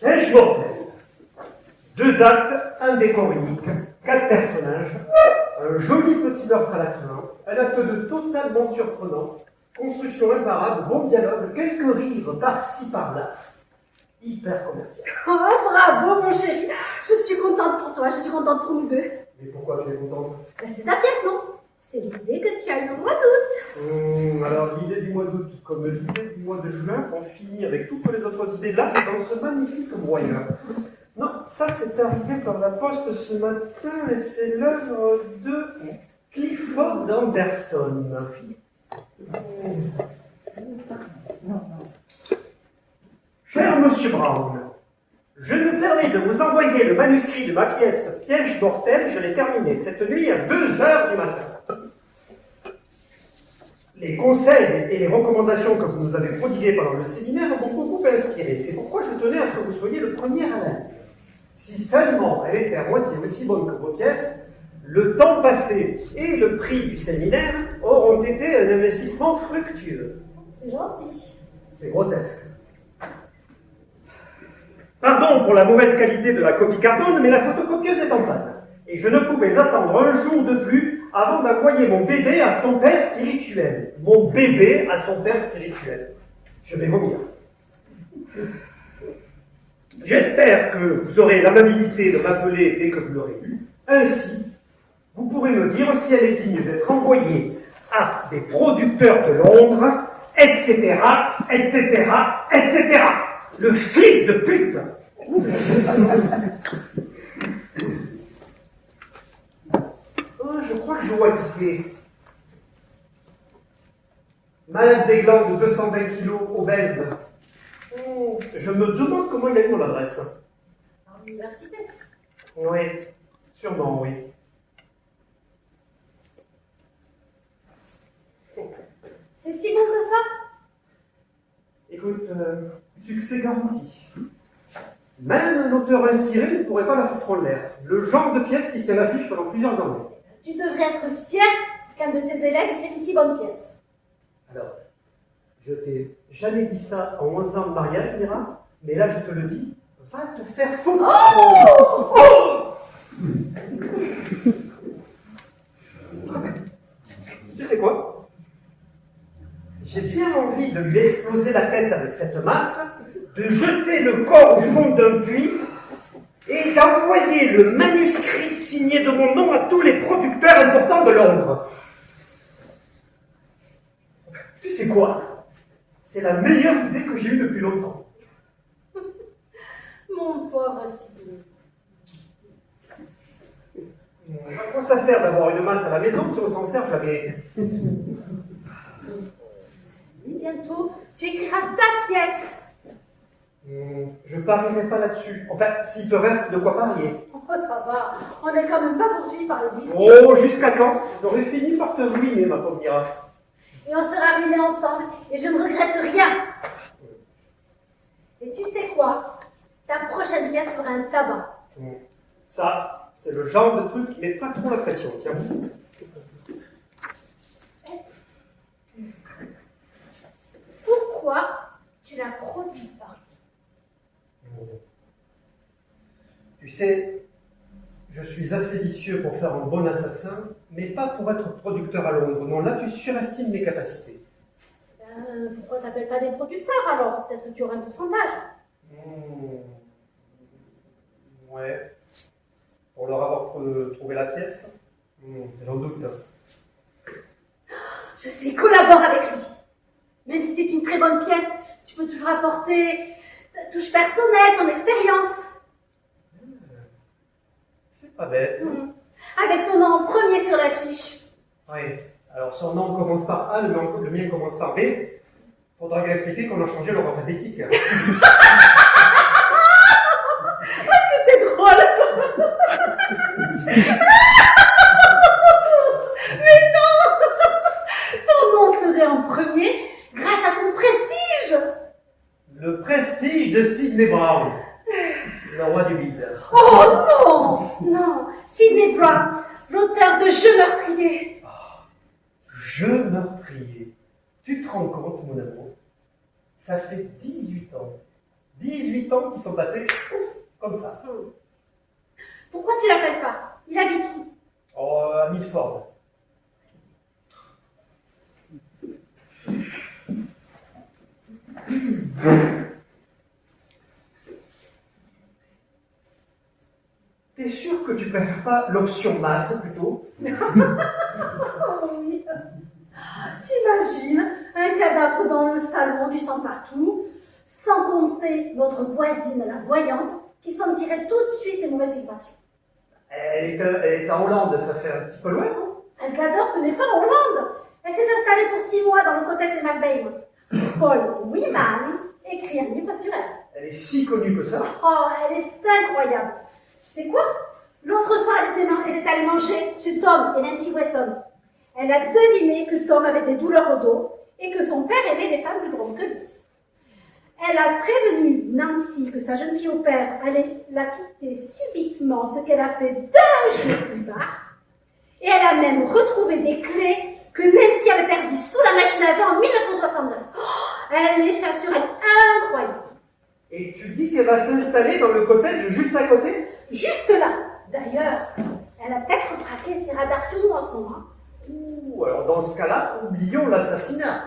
Piège mortel. 2 actes, un décor unique, 4 personnages, un joli petit meurtre à la fin, un acte de totalement surprenant, construction imparable, bon dialogue, quelques rires par-ci par-là, hyper commercial. Oh, bravo, mon chéri. Je suis contente pour toi, je suis contente pour nous deux. Mais pourquoi tu es contente? C'est ta pièce, non? C'est l'idée que tu as eu au mois d'août. Alors, l'idée du mois d'août, comme l'idée du mois de juin, on finit avec toutes les autres idées là, dans ce magnifique broyeur. Non, ça c'est arrivé par la poste ce matin, et c'est l'œuvre de Clifford Anderson. Cher Monsieur Brown, je me permets de vous envoyer le manuscrit de ma pièce Piège mortel. Je l'ai terminé cette nuit à 2 heures du matin. Les conseils et les recommandations que vous nous avez prodiguées pendant le séminaire m'ont beaucoup inspiré. C'est pourquoi je tenais à ce que vous soyez le premier à la lire. Si seulement elle était à moitié aussi bonne que vos pièces, le temps passé et le prix du séminaire auront été un investissement fructueux. C'est gentil. C'est grotesque. Pardon pour la mauvaise qualité de la copie carbone, mais la photocopieuse est en panne. Et je ne pouvais attendre un jour de plus avant d'envoyer mon bébé à son père spirituel. Mon bébé à son père spirituel. Je vais vomir. J'espère que vous aurez l'amabilité de m'appeler dès que vous l'aurez lu. Ainsi, vous pourrez me dire si elle est digne d'être envoyée à des producteurs de Londres, etc., etc., etc. Le fils de pute! Oh, je crois que je vois qui c'est. Malade des glandes de 220 kilos, obèse. Je me demande comment il a eu mon adresse. À l'université. Oui, sûrement, oui. C'est si bon que ça? Écoute, succès garanti. Même un auteur inspiré ne pourrait pas la foutre en l'air. Le genre de pièce qui tient l'affiche pendant plusieurs années. Tu devrais être fier qu'un de tes élèves écrive une si bonne pièce. Alors, je t'ai jamais dit ça en 11 ans de mariage, Mira, mais là je te le dis, va te faire foutre. Oh oh Tu sais quoi? J'ai bien envie de lui exploser la tête avec cette masse, de jeter le corps au fond d'un puits et d'envoyer le manuscrit signé de mon nom à tous les producteurs importants de Londres. Tu sais quoi? C'est la meilleure idée que j'ai eue depuis longtemps. Mon pauvre Sidney. À quoi ça sert d'avoir une masse à la maison si on s'en sert jamais? Et bientôt, tu écriras ta pièce. Je parierai pas là-dessus. Enfin, s'il te reste de quoi parier. Oh, ça va. On n'est quand même pas poursuivi par les huissiers. Oh, jusqu'à quand? J'aurais fini par te ruiner, ma pauvre Mira. Et on sera ruinés ensemble. Et je ne regrette rien. Et tu sais quoi? Ta prochaine pièce sera un tabac. Ça, c'est le genre de truc qui met pas trop la pression, tiens. Pourquoi tu la produis pas? Tu sais, je suis assez vicieux pour faire un bon assassin, mais pas pour être producteur à Londres. Non, là, tu surestimes mes capacités. Pourquoi t'appelles pas des producteurs alors? Peut-être que tu auras un pourcentage. Ouais. Pour leur avoir trouvé la pièce, j'en doute. Je sais, collabore avec lui. Même si c'est une très bonne pièce, tu peux toujours apporter ta touche personnelle, ton expérience. C'est pas bête. Avec ton nom en premier sur l'affiche. Oui. Alors, son nom commence par A, le mien commence par B. Faudra lui expliquer qu'on a changé l'ordre alphabétique. Est-ce que t'es drôle? Mais non! Ton nom serait en premier grâce à ton prestige. Le prestige de Sidney Brown, le roi du bide. Oh non! Non! Sidney Brown, l'auteur de Jeux meurtriers. Jeu meurtrier. Tu te rends compte, mon amour? Ça fait 18 ans. 18 ans qui sont passés comme ça. Pourquoi tu l'appelles pas? Il habite où? Oh, à Milford. T'es sûr que tu préfères pas l'option masse plutôt? Oh oui. T'imagines un cadavre dans le salon, du sang partout, sans compter notre voisine, la voyante, qui s'en tirait tout de suite les mauvaises vibrations. Elle est en Hollande, ça fait un petit peu loin, non? Un cadavre n'est pas en Hollande. Elle s'est installée pour 6 mois dans le cottage des McBain. Paul Wiman écrit un livre sur elle. Elle est si connue que ça. Oh, elle est incroyable. Tu sais quoi? L'autre soir, elle est allée manger chez Tom et Nancy Wesson. Elle a deviné que Tom avait des douleurs au dos et que son père aimait les femmes plus grandes que lui. Elle a prévenu Nancy que sa jeune fille au père allait la quitter subitement, ce qu'elle a fait 2 jours plus tard. Et elle a même retrouvé des clés que Nancy avait perdues sous la machine à laver en 1969. Oh, elle est, je t'assure, elle est incroyable. Et tu dis qu'elle va s'installer dans le cottage juste à côté? Juste là. D'ailleurs, elle a peut-être braqué ses radars sur nous en ce moment. Ouh, alors dans ce cas-là, oublions l'assassinat.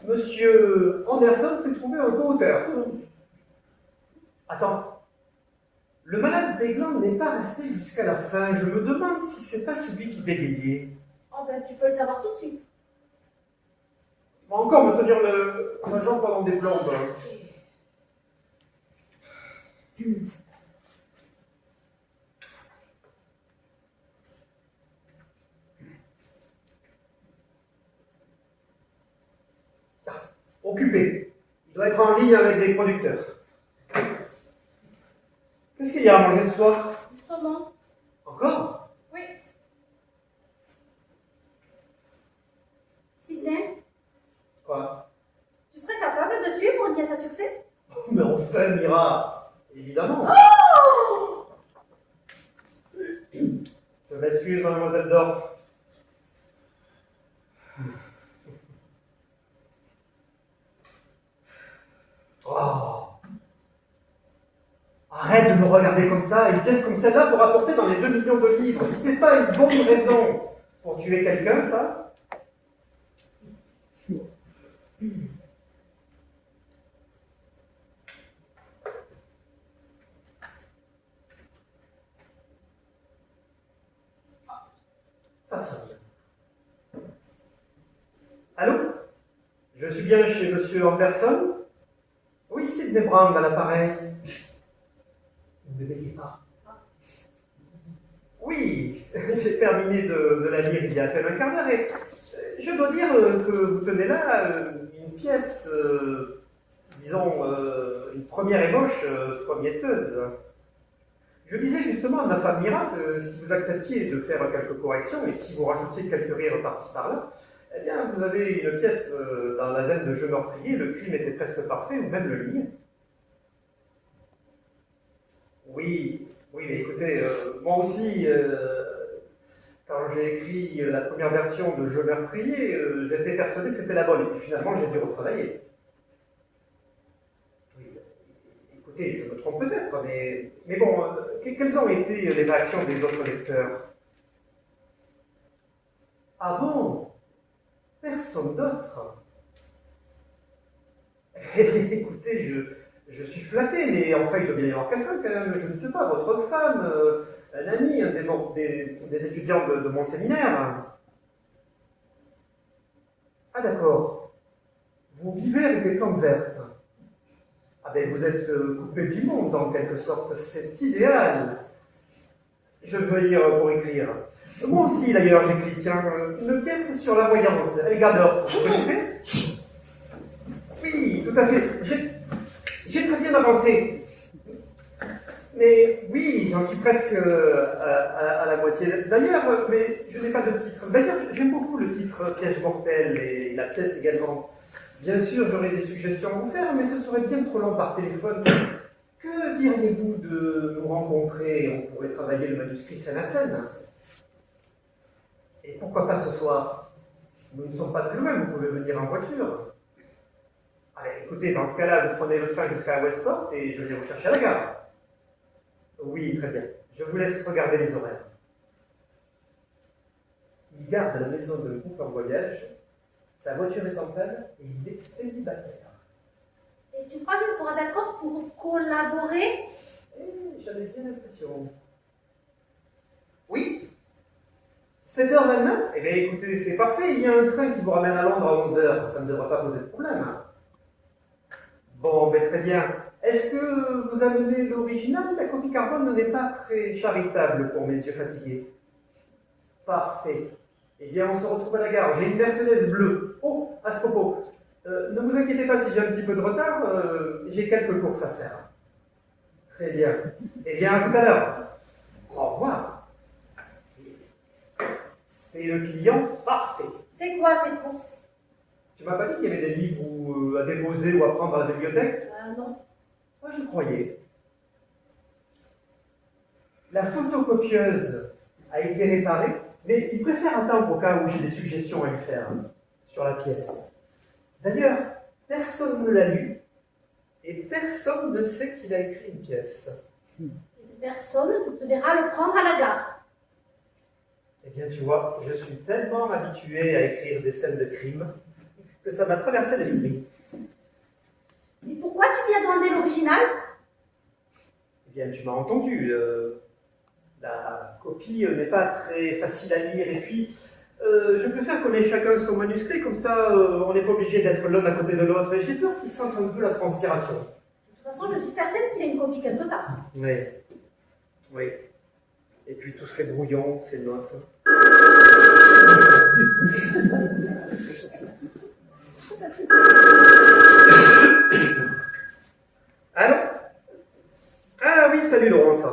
Monsieur Anderson s'est trouvé un co-auteur. Attends, le malade des glandes n'est pas resté jusqu'à la fin. Je me demande si c'est pas celui qui bégayait. Oh ben, tu peux le savoir tout de suite. Il va encore me tenir la jambe pendant des plombes. Occupé. Il doit être en ligne avec des producteurs. Qu'est-ce qu'il y a à manger ce soir? Du saumon. Encore? Oui. Sidney, Quoi? tu serais capable de tuer pour une pièce à succès? Mais enfin, Mira, évidemment. Oh! Je m'excuse, mademoiselle Dor. Oh. Arrête de me regarder comme ça. Une pièce comme celle-là pour apporter dans les 2 millions de livres. Si c'est pas une bonne raison pour tuer quelqu'un, ça. Ça sonne. Allô? Je suis bien chez Monsieur Anderson? Oui, Sidney Brown à l'appareil. Ne me bégayez pas. Oui, j'ai terminé de la lire il y a à peine un quart d'heure et je dois dire que vous tenez là une pièce, disons, une première ébauche prometteuse. Je disais justement à ma femme Mira, si vous acceptiez de faire quelques corrections et si vous rajoutiez quelques rires par-ci par-là, eh bien, vous avez une pièce dans la veine de jeu meurtrier, le crime était presque parfait, ou même le lit. Oui, mais écoutez, moi aussi, quand j'ai écrit la première version de Jeu meurtrier, j'étais persuadé que c'était la bonne, et puis finalement, j'ai dû retravailler. Oui, écoutez, je me trompe peut-être, mais bon, quelles ont été les réactions des autres lecteurs? Ah bon? Personne d'autre? Écoutez, je suis flatté, mais enfin, il doit bien y avoir quelqu'un quand même, je ne sais pas, votre femme, un ami, un des étudiants de mon séminaire. Ah d'accord, vous vivez avec des plantes vertes. Ah ben vous êtes coupé du monde en quelque sorte, c'est idéal. Je veux lire pour écrire. Moi aussi d'ailleurs j'écris, tiens, une pièce sur la voyance, Elgador, vous connaissez? Oui, tout à fait. J'ai très bien avancé. Mais oui, j'en suis presque à la moitié. D'ailleurs, mais je n'ai pas de titre. D'ailleurs, j'aime beaucoup le titre Piège mortel et la pièce également. Bien sûr, j'aurais des suggestions à vous faire, mais ce serait bien trop long par téléphone. Que diriez-vous de nous rencontrer? On pourrait travailler le manuscrit scène à scène. Et pourquoi pas ce soir? Nous ne sommes pas très loin, vous pouvez venir en voiture. Allez, écoutez. écoutez, dans ce cas-là, vous prenez le train jusqu'à Westport et je viens vous chercher à la gare. Oui, très bien. Je vous laisse regarder les horaires. Il garde la maison de couple en voyage, sa voiture est en panne et il est célibataire. Et tu crois qu'il sera d'accord pour collaborer? J'avais bien l'impression. Oui. 7h29? Eh bien écoutez, c'est parfait, il y a un train qui vous ramène à Londres à 11h, ça ne devrait pas poser de problème. Bon, mais très bien. Est-ce que vous amenez l'original? La copie carbone n'est pas très charitable pour mes yeux fatigués. Parfait. Eh bien, on se retrouve à la gare. J'ai une Mercedes bleue. Oh, à ce propos, ne vous inquiétez pas si j'ai un petit peu de retard, j'ai quelques courses à faire. Très bien. Eh bien, à tout à l'heure. Au revoir. C'est le client parfait. C'est quoi ces courses? Tu m'as pas dit qu'il y avait des livres à déposer ou à prendre à la bibliothèque? Non. Moi, je croyais. La photocopieuse a été réparée, mais il préfère attendre au cas où j'ai des suggestions à lui faire sur la pièce. D'ailleurs, personne ne l'a lu et personne ne sait qu'il a écrit une pièce. Personne ne te verra le prendre à la gare. Eh bien, tu vois, je suis tellement habitué à écrire des scènes de crime que ça m'a traversé l'esprit. Mais pourquoi tu lui as demandé l'original? Eh bien, tu m'as entendu. La copie n'est pas très facile à lire et puis je préfère qu'on ait chacun son manuscrit, comme ça on n'est pas obligé d'être l'un à côté de l'autre et j'ai peur qu'il sente un peu la transpiration. De toute façon, je suis certaine qu'il a une copie quelque part. Oui, oui. Et puis tous ces brouillons, ces notes. Allô? Ah oui, salut Laurence.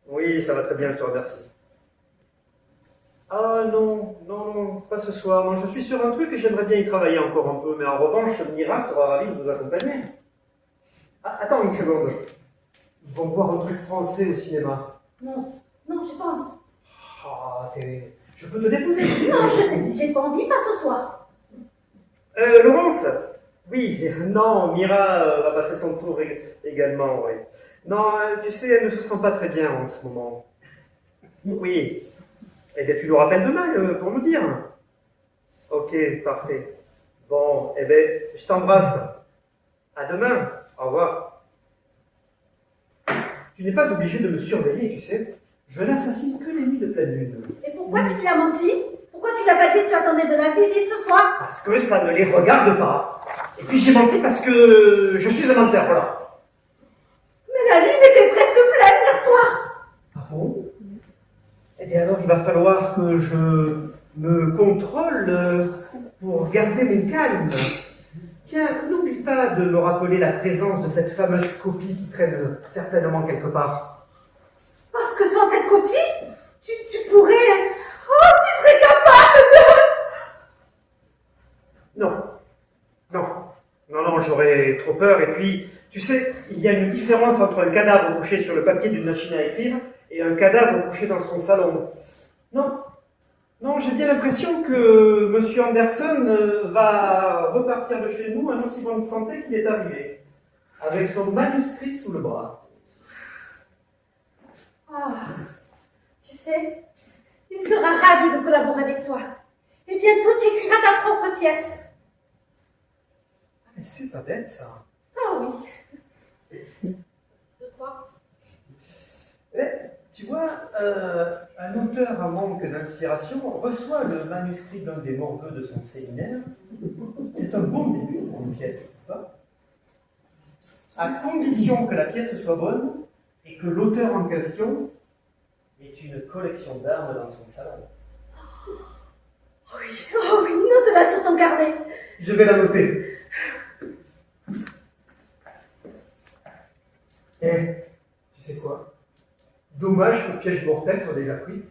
Oui, ça va très bien, je te remercie. Ah non, non, pas ce soir. Non, je suis sur un truc et j'aimerais bien y travailler encore un peu, mais en revanche, Mira sera ravie de vous accompagner. Ah, attends une seconde. Ils vont voir un truc français au cinéma. Non, j'ai pas envie. Ah, je peux te déposer? Non, je t'ai dit, j'ai pas envie, pas ce soir. Laurence? Oui, non, Mira va passer son tour également, oui. Non, tu sais, elle ne se sent pas très bien en ce moment. Oui. Eh bien, tu nous rappelles demain pour nous dire. Ok, parfait. Bon, eh bien, je t'embrasse. À demain. Au revoir. Tu n'es pas obligé de me surveiller, tu sais. Je n'assassine que les nuits de pleine lune. Et pourquoi tu lui as menti? Pourquoi tu l'as pas dit que tu attendais de la visite ce soir? Parce que ça ne les regarde pas. Et puis j'ai menti parce que je suis un menteur, voilà. Mais la lune était presque pleine hier soir. Ah bon? Eh bien alors il va falloir que je me contrôle pour garder mon calme. Tiens, n'oublie pas de me rappeler la présence de cette fameuse copie qui traîne certainement quelque part. Parce que sans cette copie, tu pourrais... Oh, tu serais capable de... Non, j'aurais trop peur. Et puis, tu sais, il y a une différence entre un cadavre couché sur le papier d'une machine à écrire et un cadavre couché dans son salon. Non, j'ai bien l'impression que M. Anderson va repartir de chez nous en aussi bonne santé qu'il est arrivé, avec son manuscrit sous le bras. Oh, tu sais, il sera ravi de collaborer avec toi. Et bientôt, tu écriras ta propre pièce. Mais c'est pas bête, ça. Ah oui. De quoi? Tu vois, un auteur en manque d'inspiration reçoit le manuscrit d'un des morveux de son séminaire. C'est un bon début pour une pièce, tu trouves pas? À condition que la pièce soit bonne et que l'auteur en question ait une collection d'armes dans son salon. Oh oui, note-la sur ton carnet. Je vais la noter. Tu sais quoi? Dommage que le piège mortel soit déjà pris.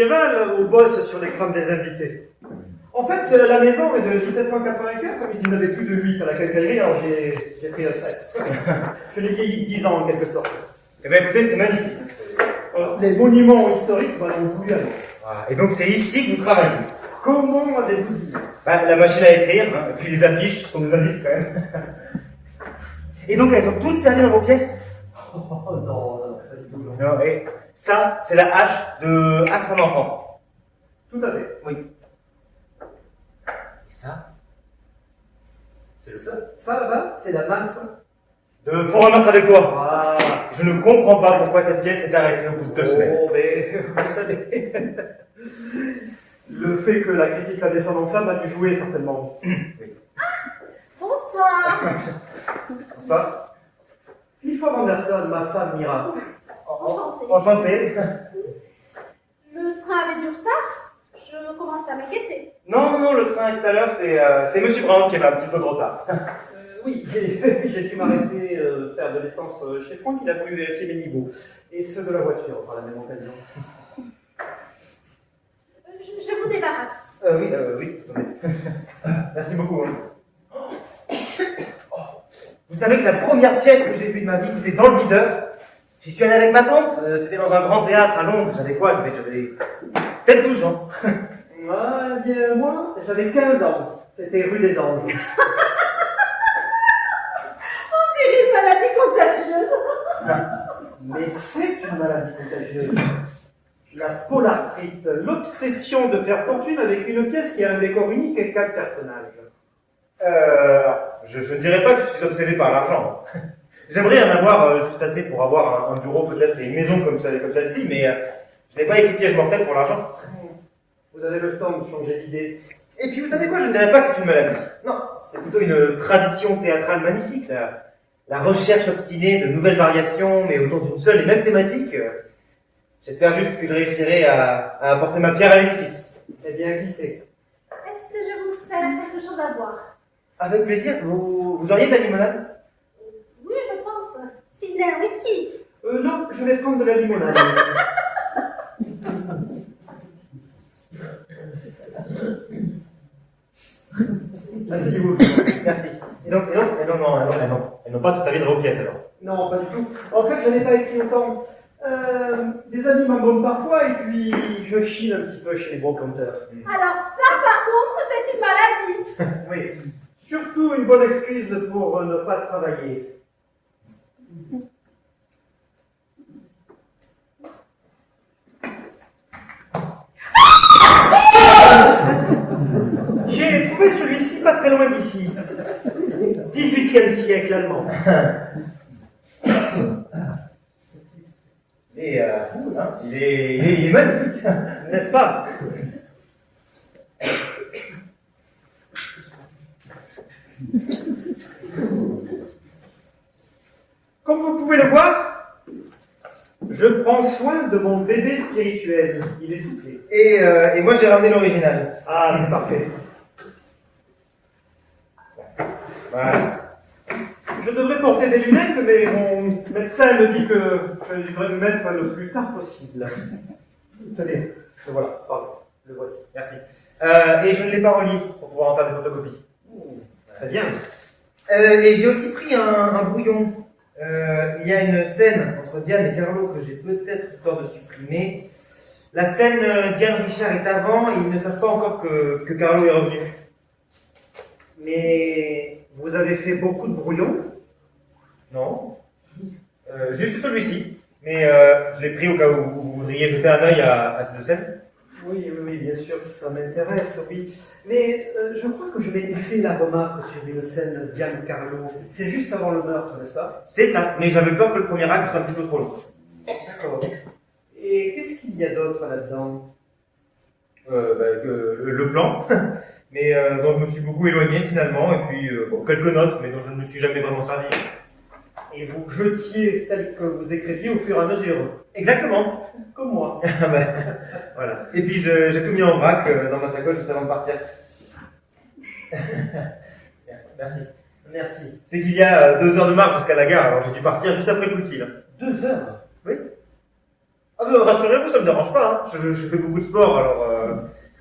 général au boss sur les crânes des invités. En fait, la maison est de 1784, mais il n'y en avait plus de 8 à la quincaillerie, alors j'ai pris un 7. Je l'ai vieilli de 10 ans en quelque sorte. Eh bien écoutez, c'est magnifique. Alors, les monuments historiques m'en ont voulu alors. Voilà. Et donc c'est ici que nous travaillons. Comment avez-vous dit? Bah, la machine à écrire, hein, et puis les affiches sont des indices quand même. Et donc elles ont toutes servi dans vos pièces? Oh non, non, pas du tout. Non. Non, et ça, c'est la hache de assassin d'enfant. Tout à fait. Oui. Et ça? C'est le Ça là-bas, c'est la masse. pour un meurtre avec toi. Ah. Je ne comprends pas pourquoi cette pièce s'est arrêtée au bout de 2 semaines. Oh, mais vous savez, le fait que la critique la descende en flamme a dû jouer certainement. Bonsoir. Ça? Clifford Anderson, ma femme Mira. Enchantée. Enchanté. Le train avait du retard. Je commence à m'inquiéter. Non, le train tout à l'heure, c'est Monsieur Brown qui avait un petit peu de retard. Oui, j'ai dû m'arrêter faire de l'essence chez Franck, il a voulu vérifier mes niveaux. Et ceux de la voiture, par la même occasion. Je vous débarrasse. Oui, attendez. Merci beaucoup. Hein. Oh. Vous savez que la première pièce que j'ai vue de ma vie, c'était dans le viseur. J'y suis allé avec ma tante, c'était dans un grand théâtre à Londres. J'avais quoi? J'avais peut-être 12 ans. Ah, bien, moi, j'avais 15 ans. C'était rue des Anges. On dirait une maladie contagieuse. Mais c'est une maladie contagieuse. La polartrite, l'obsession de faire fortune avec une pièce qui a un décor unique et 4 personnages. Je ne dirais pas que je suis obsédé par l'argent. J'aimerais en avoir juste assez pour avoir un bureau peut-être et une maison comme celle-ci, mais je n'ai pas écrit piège mortel pour l'argent. Vous avez le temps de changer d'idée. Et puis vous savez quoi, je ne dirais pas que c'est une maladie. Non, c'est plutôt une tradition théâtrale magnifique. La recherche obstinée de nouvelles variations, mais autour d'une seule et même thématique. J'espère juste que je réussirai à apporter ma pierre à l'édifice. Eh bien, qui sait? Est-ce que je vous sers quelque chose à boire? Avec plaisir, vous auriez de la limonade? Oui, je pense. Sidney, un whisky. Non, je vais prendre de la limonade ici. Asseyez-vous. Merci. Et donc, elles n'ont pas tout à fait de vos pièces alors. Non, pas du tout. En fait, je n'ai pas écrit autant. Des amis m'abonnent parfois et puis je chine un petit peu chez les brocanteurs. Alors ça, par contre, c'est une maladie. Oui. Surtout une bonne excuse pour ne pas travailler. J'ai trouvé celui-ci pas très loin d'ici. 18e siècle allemand. Et hein, il est magnifique. N'est-ce pas? Comme vous pouvez le voir, je prends soin de mon bébé spirituel. Il est soufflé. Et moi j'ai ramené l'original. Ah, c'est parfait. Voilà. Je devrais porter des lunettes, mais mon médecin me dit que je devrais me mettre le plus tard possible. Tenez, le voilà, pardon, le voici. Merci. Et je ne l'ai pas relié pour pouvoir en faire des photocopies. Très bien. Et j'ai aussi pris un brouillon. Il y a une scène entre Diane et Carlo que j'ai peut-être eu tort de supprimer. La scène Diane Richard est avant et ils ne savent pas encore que Carlo est revenu. Mais vous avez fait beaucoup de brouillons? Non. Juste celui-ci. Mais je l'ai pris au cas où vous voudriez jeter un œil à ces deux scènes. Oui, bien sûr, ça m'intéresse, oui. Mais je crois que je m'étais fait la remarque sur une scène Diane Carlo. C'est juste avant le meurtre, n'est-ce pas? C'est ça, mais j'avais peur que le premier acte soit un petit peu trop long. D'accord. Et qu'est-ce qu'il y a d'autre là-dedans? Le plan, mais dont je me suis beaucoup éloigné finalement, et puis quelques notes, mais dont je ne me suis jamais vraiment servi. Et vous jetiez celles que vous écriviez au fur et à mesure? Exactement. Comme moi. Voilà. Et puis j'ai tout mis en vrac dans ma sacoche juste avant de partir. Merci. Merci. C'est qu'il y a 2 heures de marche jusqu'à la gare, alors j'ai dû partir juste après le coup de fil. 2 heures? Oui. Ah ben, rassurez-vous, ça me dérange pas, hein. Je fais beaucoup de sport, alors...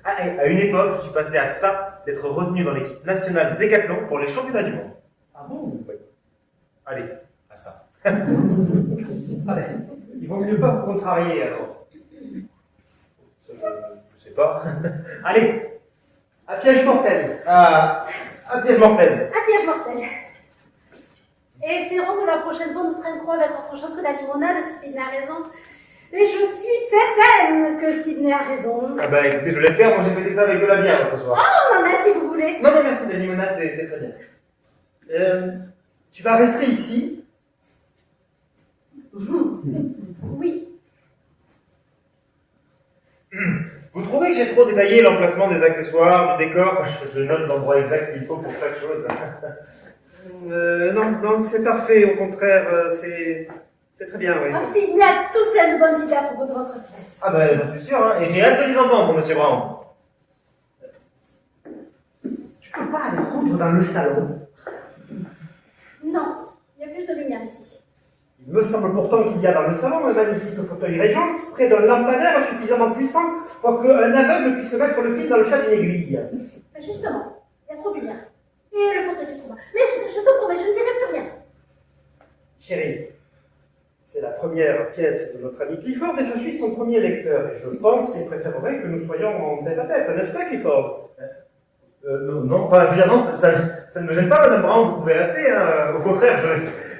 à une époque, je suis passé à ça, d'être retenu dans l'équipe nationale de décathlon pour les championnats du monde. Ah bon? Oui. Allez, à ça. Allez, il vaut mieux pas vous contrarier alors. Ça, je sais pas. Allez, à piège mortel. À piège mortel. Un piège mortel. Et espérons que la prochaine fois nous traînerons avec autre chose que la limonade si Sidney a raison. Et je suis certaine que Sidney a raison. Ah bah écoutez, je l'espère, moi j'ai fêté ça avec de la bière l'autre soir. Oh, on en a si vous voulez. Non, non, merci, la limonade c'est très bien. Tu vas rester ici. Oui. Vous trouvez que j'ai trop détaillé l'emplacement des accessoires, du décor? Je note l'endroit exact qu'il faut pour chaque chose. Non, non, c'est parfait, au contraire, c'est très bien, oui. Oh, Sidney a tout plein de bonnes idées à propos de votre pièce. Ah bah j'en suis sûr, hein, et j'ai hâte de les entendre, monsieur Brown. Tu peux pas aller coudre dans le salon? Non, il y a plus de lumière ici. Il me semble pourtant qu'il y a dans le salon un magnifique fauteuil Régence, près d'un lampadaire suffisamment puissant pour qu'un aveugle puisse mettre le fil dans le chat d'une aiguille. Mais justement, il y a trop de lumière. Et le fauteuil est trop bas. Mais je te promets, je ne dirai plus rien. Chérie, c'est la première pièce de notre ami Clifford et je suis son premier lecteur. Et je pense qu'il préférerait que nous soyons en tête à tête, n'est-ce pas, Clifford? Non, enfin je veux dire non, ça ne me gêne pas, madame Brown, vous pouvez rester, hein. Au contraire,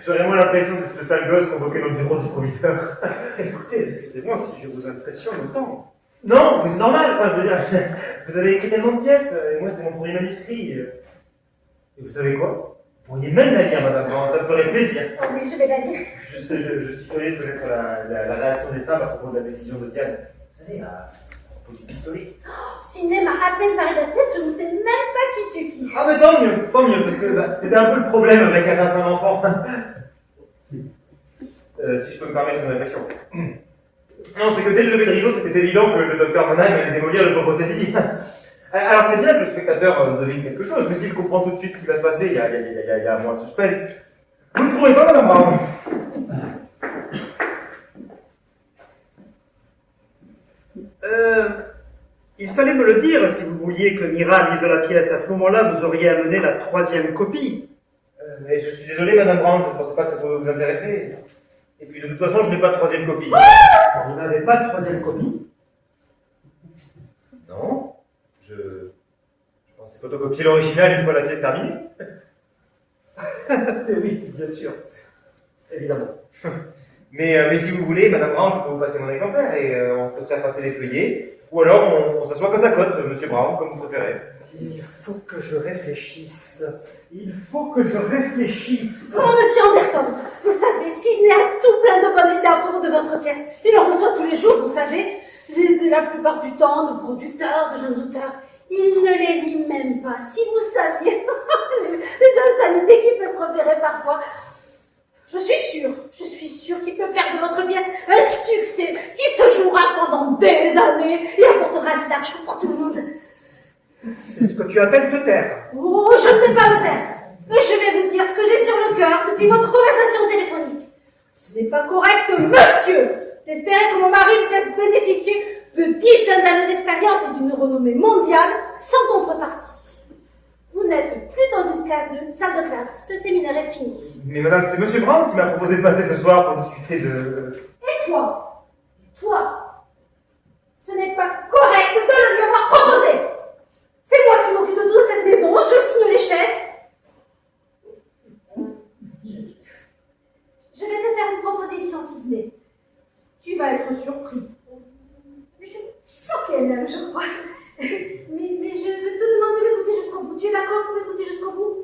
j'aurais moins l'impression d'être le sale gosse convoqué dans le bureau du proviseur. Écoutez, excusez-moi si je vous impressionne autant. Non, mais c'est normal, enfin je veux dire, vous avez écrit tellement de pièces, et moi c'est mon premier manuscrit. Et vous savez quoi? Vous pourriez même la lire, madame Brown, ça me ferait plaisir. Oh oui, je vais la lire. Je suis curieux de connaître la réaction des femmes à propos de la décision de Diane. Vous savez, à propos du pistolet. Sidney m'a à peine parlé de la pièce, je ne sais même pas qui tue qui. Ah mais tant mieux, parce que bah, c'était un peu le problème avec Assassin d'enfant. Si je peux me permettre une réflexion. Non, c'est que dès le lever de rideau, c'était évident que le docteur Mannheim allait démolir le pauvre Teddy. Alors c'est bien que le spectateur devine quelque chose, mais s'il comprend tout de suite ce qui va se passer, il y a moins de suspense. Vous ne trouvez pas, madame Brown? Il fallait me le dire si vous vouliez que Mira lise la pièce. À ce moment-là, vous auriez amené la 3e copie. Mais je suis désolé, madame Brown, je ne pensais pas que ça pouvait vous intéresser. Et puis de toute façon, je n'ai pas de 3e copie. Vous n'avez pas de 3e copie? Non, je pensais photocopier l'original une fois la pièce terminée. Oui, bien sûr. Évidemment. Mais si vous voulez, madame Brown, je peux vous passer mon exemplaire et on peut se faire passer les feuillets. Ou alors on s'assoit côte à côte, monsieur Brown, comme vous préférez. Il faut que je réfléchisse. Il faut que je réfléchisse. Oh, monsieur Anderson, vous savez, Sidney a tout plein de bonnes idées à propos de votre pièce. Il en reçoit tous les jours, vous savez. La plupart du temps, de producteurs, de jeunes auteurs. Il ne les lit même pas. Si vous saviez les insanités qu'il peut proférer parfois. Je suis sûre qu'il peut faire de votre pièce un succès qui se jouera pendant des années et apportera assez d'argent pour tout le monde. C'est ce que tu appelles te taire. Oh, je ne vais pas me taire. Mais je vais vous dire ce que j'ai sur le cœur depuis votre conversation téléphonique. Ce n'est pas correct, monsieur, d'espérer que mon mari me fasse bénéficier de 10 d'années d'expérience et d'une renommée mondiale sans contrepartie. Vous n'êtes plus dans une salle de classe. Le séminaire est fini. Mais madame, c'est monsieur Brown qui m'a proposé de passer ce soir pour discuter de... Et toi, ce n'est pas correct de le lui avoir proposé. C'est moi qui m'occupe de toute cette maison. Je signe les chèques. Je vais te faire une proposition, Sidney. Tu vas être surpris. Je suis choquée même, je crois. Mais je vais te demander de m'écouter jusqu'au bout. Tu es d'accord pour m'écouter jusqu'au bout?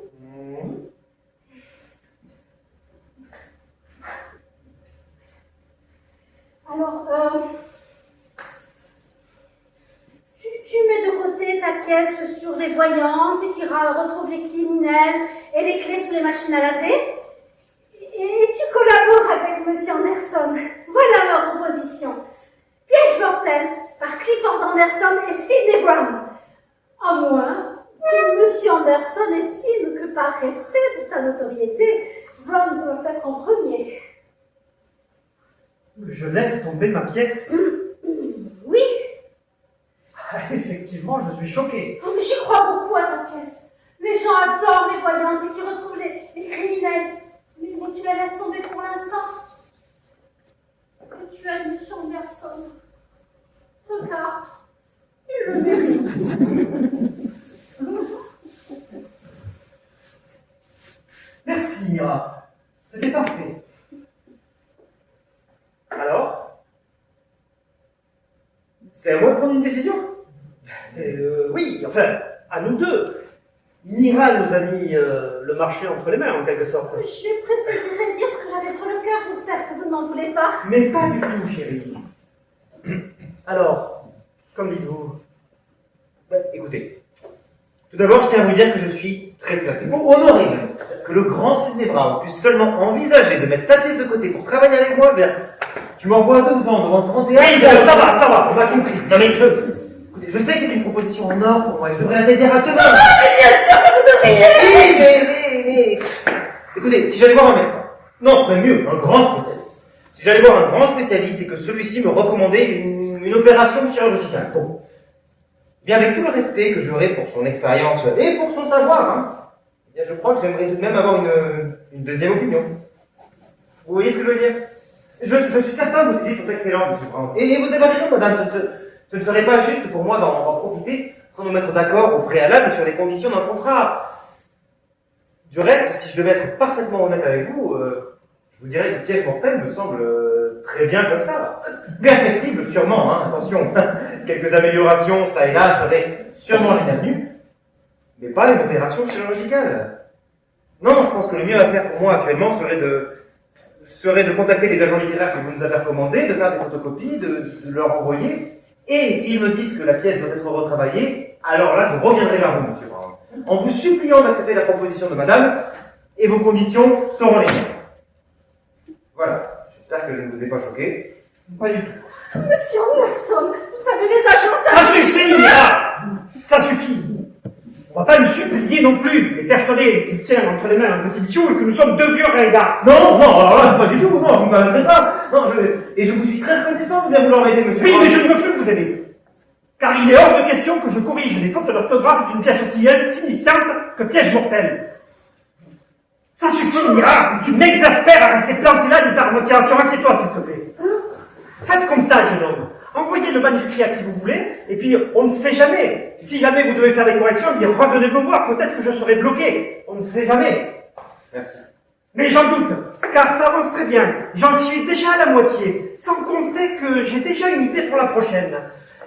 Alors, tu mets de côté ta pièce sur les voyantes qui retrouvent les criminels et les clés sous les machines à laver. Et tu collabores avec Monsieur Anderson. Voilà ma proposition. Piège mortel par Clifford Anderson et Sidney Brown. À moins que Monsieur Anderson estime que par respect pour sa notoriété, Brown doit être en premier. Que je laisse tomber ma pièce? Oui. Effectivement, je suis choqué. Oh, mais j'y crois beaucoup à ta pièce. Les gens adorent les voyantes et qui retrouvent les criminels. Mais tu la laisses tomber pour l'instant. Et tu as une sur personne. Regarde. Il le mérite. Merci, Mira. C'était parfait. Alors? C'est à moi de prendre une décision? Oui, enfin, à nous deux. Mira nous a mis le marché entre les mains, en quelque sorte. J'ai préféré dire ce que j'avais sur le cœur. J'espère que vous ne m'en voulez pas. Mais pas du tout, chérie. Alors, qu'en dites-vous? Écoutez, tout d'abord, je tiens à vous dire que je suis très flatté, honoré même, que le grand Sidney Brown puisse seulement envisager de mettre sa pièce de côté pour travailler avec moi. Je m'envoie à 2 ans devant ce grand théâtre. Oui, bon, ça va, on a compris. Non mais écoutez, je sais que c'est une proposition en or pour moi et je devrais la saisir à demain. Mais bien sûr que vous devriez. Mais... Écoutez, si j'allais voir un médecin, non, même mieux, un grand spécialiste. Si j'allais voir un grand spécialiste et que celui-ci me recommandait une opération chirurgicale, bon. Bien avec tout le respect que j'aurai pour son expérience et pour son savoir, hein, bien je crois que j'aimerais tout de même avoir une deuxième opinion. Vous voyez ce que je veux dire? Je suis certain que vos idées sont excellentes, M. Brown. Et vous avez raison, madame, ce ne serait pas juste pour moi d'en profiter sans nous mettre d'accord au préalable sur les conditions d'un contrat. Du reste, si je devais être parfaitement honnête avec vous, je vous dirais que Piège Mortel me semble très bien comme ça. Perfectible, sûrement, hein, attention. Quelques améliorations, ça et là, seraient sûrement les bienvenues, mais pas une opération chirurgicale. Non, je pense que le mieux à faire pour moi actuellement serait de contacter les agents littéraires que vous nous avez recommandés, de faire des photocopies, de leur envoyer, et s'ils me disent que la pièce doit être retravaillée, alors là, je reviendrai vers vous, monsieur Brown, en vous suppliant d'accepter la proposition de madame, et vos conditions seront les miennes. Voilà. J'espère que je ne vous ai pas choqué. Pas du tout. Monsieur Anderson, vous savez, les agents... Ça suffit, Mira! Ça suffit! On va pas le supplier non plus, et persuader qu'il tient entre les mains un petit bichou et que nous sommes 2 vieux ringards. Non, alors là, pas du tout, non, vous ne m'arrêterez pas. Non, et je vous suis très reconnaissant de bien vouloir m'aider, monsieur. Oui, Brown. mais je ne veux plus vous aider. Car il est hors de question que je corrige les fautes d'orthographe d'une pièce aussi insignifiante que Piège Mortel. Ça suffit, Mira! Tu m'exaspères à rester planté là, du parmotiation. Assieds-toi, s'il te plaît. Faites comme ça, jeune homme. Envoyez le manuscrit à qui vous voulez, et puis on ne sait jamais. Si jamais vous devez faire des corrections, eh bien revenez me voir. Peut-être que je serai bloqué. On ne sait jamais. Merci. Mais j'en doute, car ça avance très bien. J'en suis déjà à la moitié. Sans compter que j'ai déjà une idée pour la prochaine.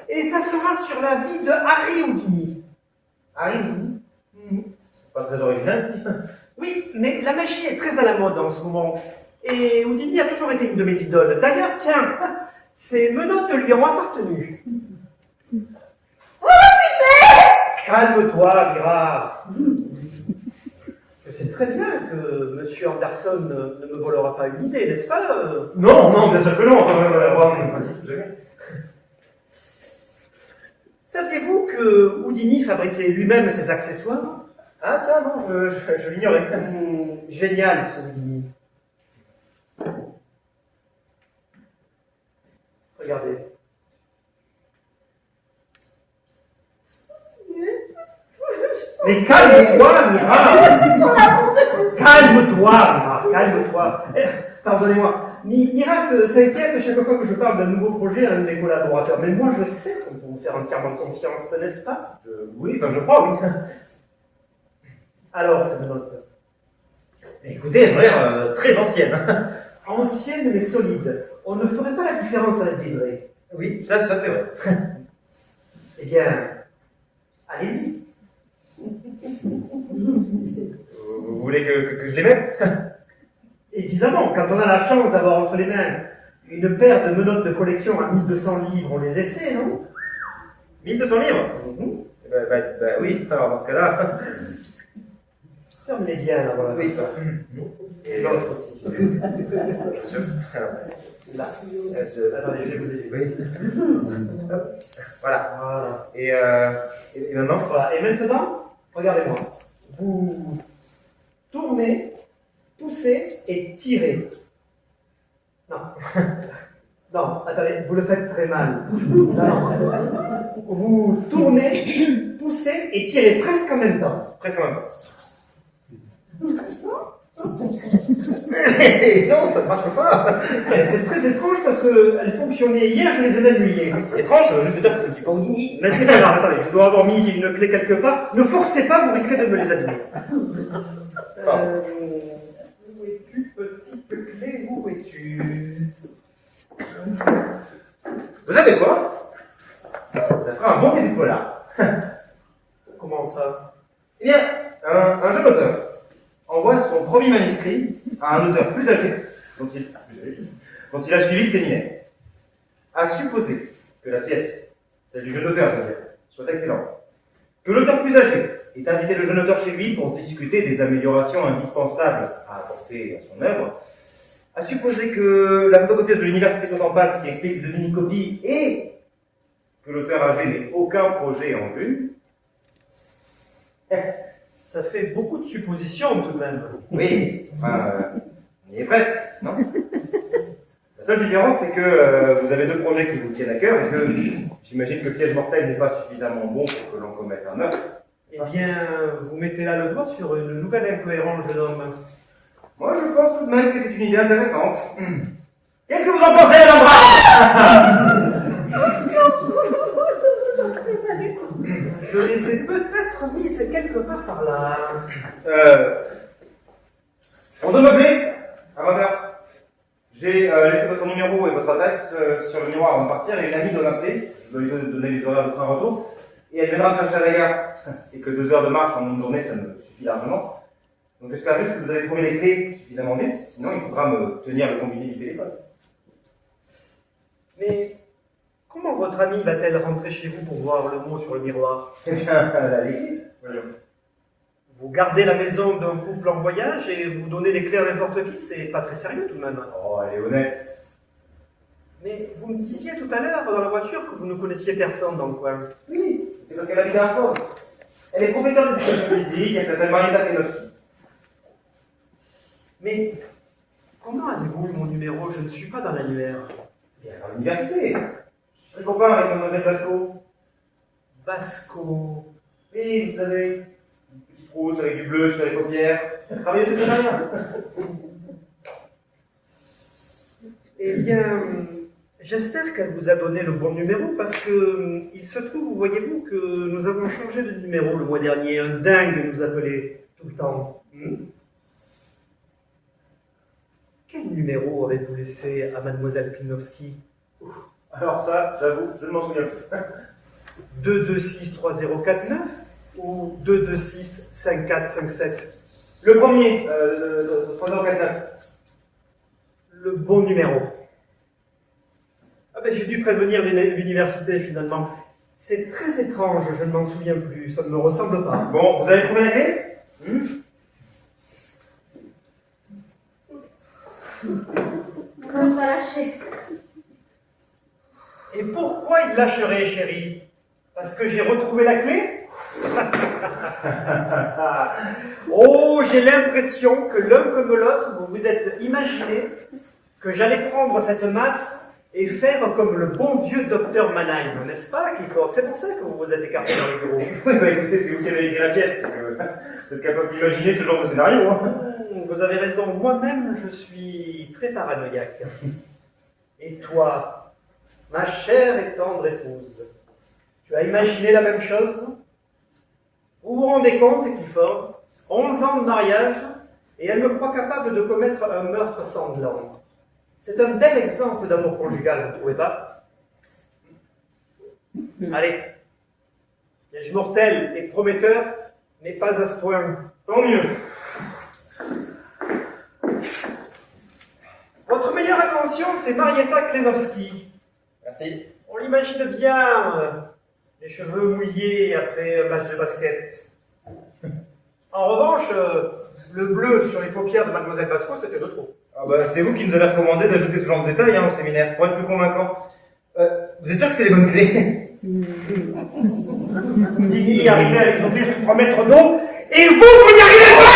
Et ça sera sur la vie de Harry Houdini. Harry Houdini? Pas très original, si. Oui, mais la magie est très à la mode en ce moment. Et Houdini a toujours été une de mes idoles. D'ailleurs, tiens, ces menottes lui ont appartenu. Oh, c'est Calme-toi, Mira. Je sais très bien que M. Anderson ne me volera pas une idée, n'est-ce pas? Non, bien sûr que non. Saviez-vous que Houdini fabriquait lui-même ses accessoires? Ah tiens, non, je l'ignorais. Génial, ce Houdini. Regardez. Mais calme-toi, Mira! Calme-toi, Mira, calme-toi. Pardonnez-moi. Mira s'inquiète chaque fois que je parle d'un nouveau projet à un de mes collaborateurs. Mais moi, je sais qu'on peut vous faire entièrement confiance, n'est-ce pas? Oui, je crois, oui. Alors, cette note. Écoutez, elle a l'air très ancienne. Ancienne mais solide. On ne ferait pas la différence avec des drés. Oui, ça c'est vrai. Eh bien, allez-y. Vous voulez que je les mette? Évidemment, quand on a la chance d'avoir entre les mains une paire de menottes de collection à 1200 livres, on les essaie, non? 1200 livres? Bah oui, alors dans ce cas-là... Ferme-les bien, là, voilà. Oui, ça. Et l'autre aussi. Bien sûr. Alors, Là. Attendez, je vais vous aider. Oui. Hop. Voilà. Voilà. Et maintenant? Voilà. Et maintenant, regardez-moi. Vous tournez, poussez et tirez. Non. Non, attendez, vous le faites très mal. Non. Vous tournez, poussez et tirez presque en même temps. Presque en même temps. Non, ça ne marche pas. C'est très étrange parce qu'elle fonctionnait hier, je les ai annulées. C'est étrange, ça veut juste dire que je ne suis pas Houdini. Mais c'est pas grave, attendez, je dois avoir mis une clé quelque part. Ne forcez pas, vous risquez de me les annuler. Où es-tu, petite clé? Où es-tu? Vous savez quoi? Ça fera un bon début de polar. Comment ça? Eh bien, un jeune auteur envoie son premier manuscrit à un auteur plus âgé, dont il a suivi le séminaire. À supposer que la pièce, celle du jeune auteur, je veux dire, soit excellente, que l'auteur plus âgé ait invité le jeune auteur chez lui pour discuter des améliorations indispensables à apporter à son œuvre, à supposer que la photocopieuse de l'université soit en panne, ce qui explique deux uniques copies, et que l'auteur âgé n'ait aucun projet en vue. Ça fait beaucoup de suppositions tout de même. Oui, on y est presque, non? La seule différence, c'est que vous avez deux projets qui vous tiennent à cœur et que j'imagine que le piège mortel n'est pas suffisamment bon pour que l'on commette un meurtre. Eh bien, vous mettez là le doigt sur une nouvelle incohérence, jeune homme. Moi, je pense tout de même que c'est une idée intéressante. Qu'est-ce que vous en pensez, Madame Brown? Je les ai peut-être mises quelque part par là. On doit m'appeler à 20h. J'ai laissé votre numéro et votre adresse sur le miroir avant de partir et une amie doit m'appeler. Je dois lui donner les horaires de train retour. Et elle viendra me chercher à la gare. C'est que 2 heures de marche en une journée, ça me suffit largement. Donc j'espère juste que vous avez trouvé les clés suffisamment vite, sinon il faudra me tenir le combiné du téléphone. Mais comment votre amie va-t-elle rentrer chez vous pour voir le mot sur le miroir? Eh bien, la clé, voyons. Vous gardez la maison d'un couple en voyage et vous donnez les clés à n'importe qui, c'est pas très sérieux tout de même. Oh, elle est honnête. Mais vous me disiez tout à l'heure dans la voiture que vous ne connaissiez personne dans le coin. Oui, c'est parce qu'elle habite à Hartford. Elle est professeure d'éducation physique, elle s'appelle Marietta Klenowski. Mais comment avez-vous eu mon numéro? Je ne suis pas dans l'annuaire. Bien, à l'université. Je suis très copain avec mademoiselle Basco. Basco. Oui, vous savez, une petite rousse avec du bleu sur les paupières. Elle travaille au secrétariat. Eh bien, j'espère qu'elle vous a donné le bon numéro parce que il se trouve, voyez-vous, que nous avons changé de numéro le mois dernier. Un dingue nous appelait tout le temps. Quel numéro avez-vous laissé à mademoiselle Klinowski? Alors ça, j'avoue, je ne m'en souviens plus. 2263049 ou 2265457? Le premier, 3h49. Le bon numéro. Ah ben j'ai dû prévenir l'université finalement. C'est très étrange, je ne m'en souviens plus, ça ne me ressemble pas. Bon, vous avez trouvé la clé? On va lâcher. Et pourquoi il lâcherait, chérie? Parce que j'ai retrouvé la clé? Oh, j'ai l'impression que l'un comme l'autre, vous vous êtes imaginé que j'allais prendre cette masse et faire comme le bon vieux docteur Mannheim, n'est-ce pas, Clifford? C'est pour ça que vous vous êtes écarté dans le bureau. Oui, bah écoutez, c'est vous qui avez écrit la pièce, c'est que vous êtes capable d'imaginer ce genre de scénario. Hein. Vous avez raison, moi-même je suis très paranoïaque. Et toi, ma chère et tendre épouse, tu as imaginé la même chose? Vous vous rendez compte, Clifford, 11 ans de mariage, et elle me croit capable de commettre un meurtre sanglant. C'est un bel exemple d'amour conjugal, vous ne trouvez pas? Allez, piège mortel et prometteur, mais pas à ce point. Tant mieux. Votre meilleure invention, c'est Marietta Klenowski. Merci. On l'imagine bien, les cheveux mouillés après un match de basket. En revanche, le bleu sur les paupières de Mademoiselle Basco, c'était de trop. Ah bah, c'est vous qui nous avez recommandé d'ajouter ce genre de détails au séminaire, pour être plus convaincant. Vous êtes sûr que c'est les bonnes clés? Houdini arrivait à les ouvrir sous 3 mètres d'eau, et vous n'y arrivez pas!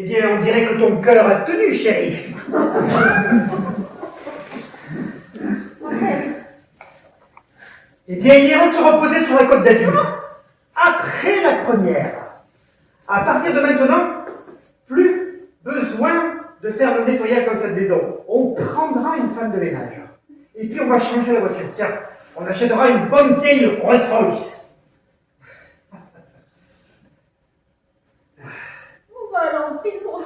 Eh bien, on dirait que ton cœur a tenu, chérie. Eh bien, il ira se reposer sur la Côte d'Azur. Après la première. À partir de maintenant, plus besoin de faire le nettoyage dans cette maison. On prendra une femme de ménage. Et puis on va changer la voiture. Tiens, on achètera une bonne vieille Rolls-Royce. On va aller en prison.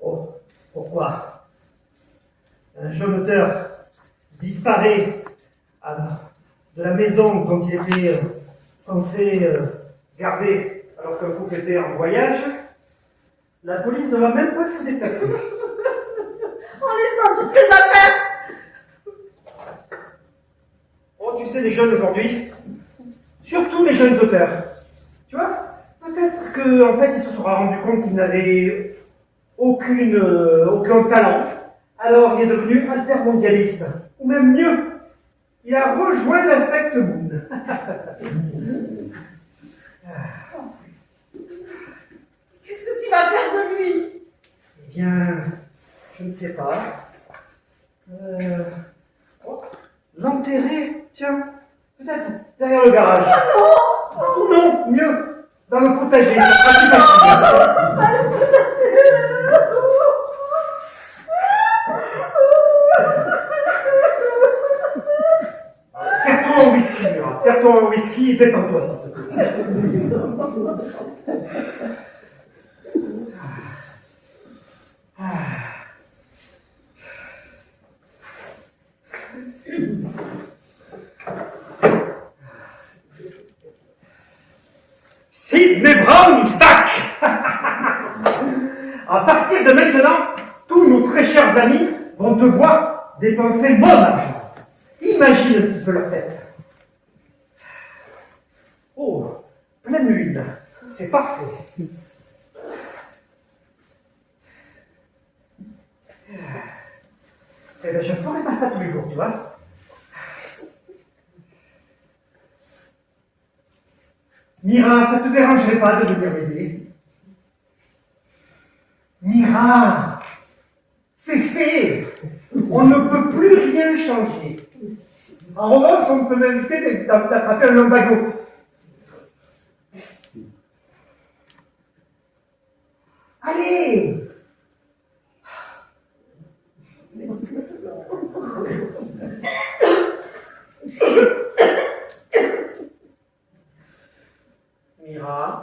Oh, pourquoi? Un jeune auteur disparaît de la maison dont il était censé garder alors qu'un couple était en voyage. La police ne va même pas se déplacer. En laissant toutes ces affaires. Oh, tu sais, les jeunes aujourd'hui, surtout les jeunes auteurs, tu vois, peut-être qu'en fait, il se sera rendu compte qu'il n'avait aucun talent. Alors, il est devenu altermondialiste. Ou même mieux, il a rejoint la secte Moon. Qu'est-ce que tu vas faire de lui? Eh bien, je ne sais pas. Oh, l'enterrer, tiens, peut-être derrière le garage. Oh non. Ou non, mieux, dans le potager, ça sera plus facile. Serre-toi en whisky, Mira. Serre-toi en whisky et détends-toi, s'il te plaît. Sidney Brown is back. À partir de maintenant, tous nos très chers amis vont te voir dépenser mon argent. Imagine un petit peu leur tête. Oh, pleine lune, c'est parfait. Eh bien, je ne ferai pas ça tous les jours, tu vois. Mira, ça te dérangerait pas de venir m'aider? Mira, c'est fait. On ne peut plus rien changer. En revanche, on peut m'inviter d'attraper un lumbago. Allez! Mira.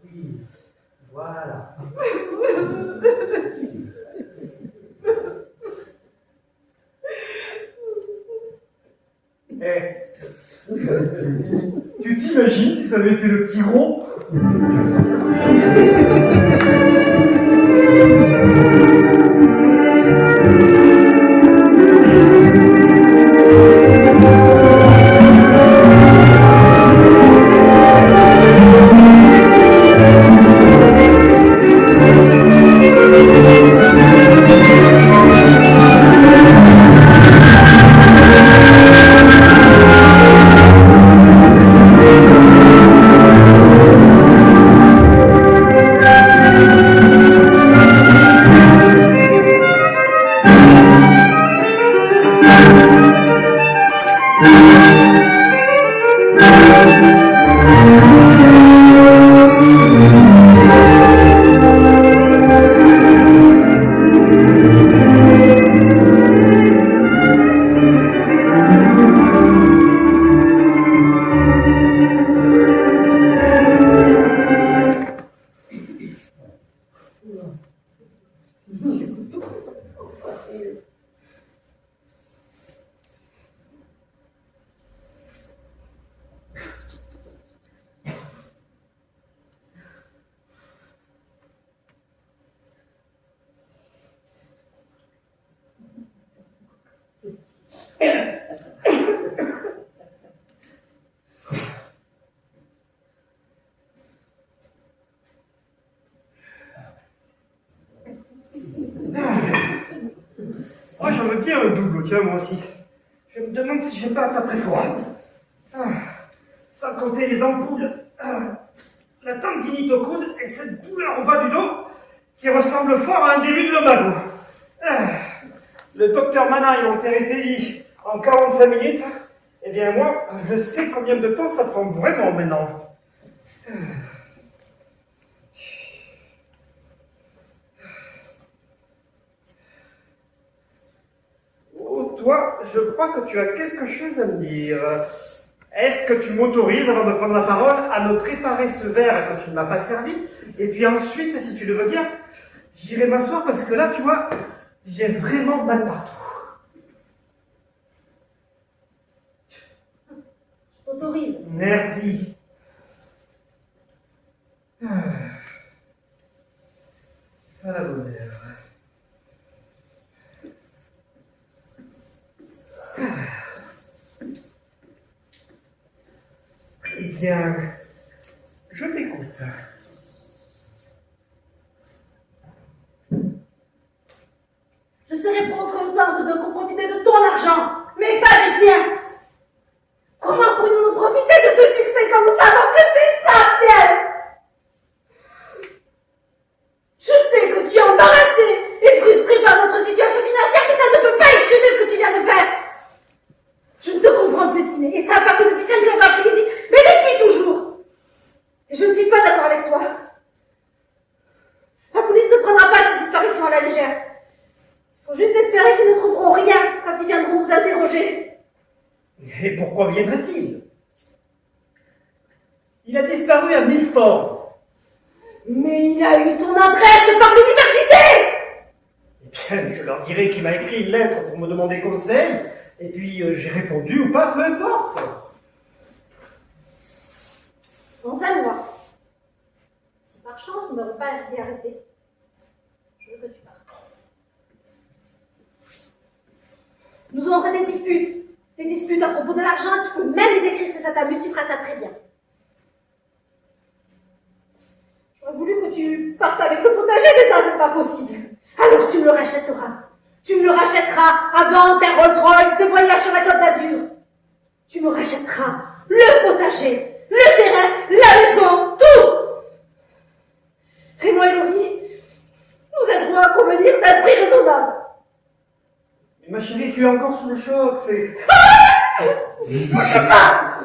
Oui, voilà. Eh, tu t'imagines si ça avait été le petit gros? j'aimerais bien un double, tiens, moi aussi. Je me demande si j'ai pas tapé froid. Sans compter les ampoules, la tendinite au coude et cette douleur au bas du dos qui ressemble fort à un début de lumbago. Le docteur Mana et mon dit en 45 minutes. Eh bien, moi, je sais combien de temps ça prend vraiment maintenant. Oh, toi, je crois que tu as quelque chose à me dire. Est-ce que tu m'autorises, avant de prendre la parole, à me préparer ce verre que tu ne m'as pas servi? Et puis ensuite, si tu le veux bien, j'irai m'asseoir parce que là, tu vois, j'ai vraiment mal partout. Je t'autorise. Merci. À la bonne heure. Eh bien, je t'écoute. Je serais contente de profiter de ton argent, mais pas du sien. Comment pourrions-nous profiter de ce succès quand nous savons que c'est sa pièce? Je sais que tu es embarrassé et frustré par notre situation financière, mais ça ne peut pas excuser ce que tu viens de faire. Je ne te comprends plus, Ciné, et ça pas que depuis 5 heures d'après-midi, mais depuis toujours. Et je ne suis pas d'accord avec toi. La police ne prendra pas cette disparition à la légère. Faut juste espérer qu'ils ne trouveront rien quand ils viendront nous interroger. Et pourquoi viendrait-il? Il a disparu à Milford. Mais il a eu ton adresse par l'université! Eh bien, je leur dirai qu'il m'a écrit une lettre pour me demander conseil, et puis j'ai répondu ou pas, peu importe. Dans un mois, si par chance nous n'avons pas été arrêtés, je veux que tu partes. Nous aurons des disputes à propos de l'argent, tu peux même les écrire si ça t'amuse, tu feras ça très bien. J'aurais voulu que tu partes avec le potager, mais ça c'est pas possible. Alors tu me le rachèteras. Tu me le rachèteras avant tes Rolls-Royce, tes voyages sur la Côte d'Azur. Tu me rachèteras le potager, le terrain, la maison, tout. Raymond et Laurie, nous aiderons à convenir d'un prix raisonnable. Mais ma chérie, tu es encore sous le choc, c'est... Touche pas.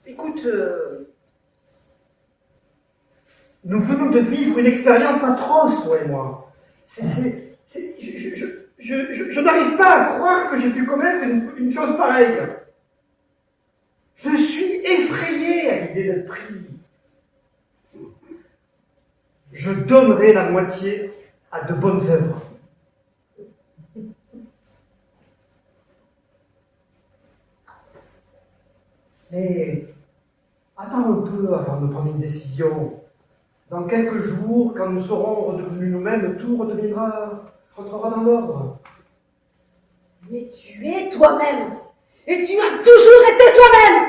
Écoute, nous venons de vivre une expérience atroce, toi et moi. Je n'arrive pas à croire que j'ai pu commettre une chose pareille. Je suis effrayé à l'idée d'être pris. Je donnerai la moitié à de bonnes œuvres. Mais attends un peu avant de prendre une décision. Dans quelques jours, quand nous serons redevenus nous-mêmes, tout rentrera dans l'ordre. Mais tu es toi-même. Et tu as toujours été toi-même.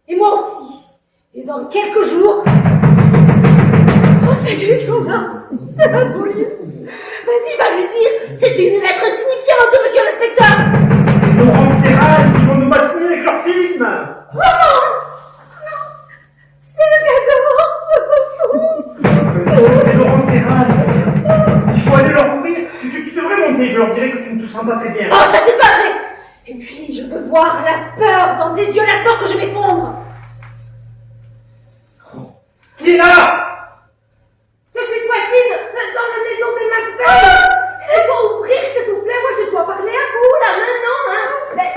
Et moi aussi. Et dans quelques jours... Oh, ça y est, ils sont là. C'est la police. Vas-y, va lui dire. C'est une lettre signifiante, monsieur l'inspecteur. C'est Laurent Serral qui vont nous bassiner avec leur film. Oh non. C'est le cadeau. C'est Laurent Serral. Il faut aller leur ouvrir. Tu devrais monter, je leur dirai que tu ne te sens pas très bien. Oh, ça c'est pas vrai. Et puis, je peux voir la peur dans tes yeux, la peur que je m'effondre. Qui est là? Je suis Placide, dans la maison des Macbeth. Il faut ouvrir, s'il vous plaît. Moi, je dois parler à vous, là, maintenant. Hein. Mais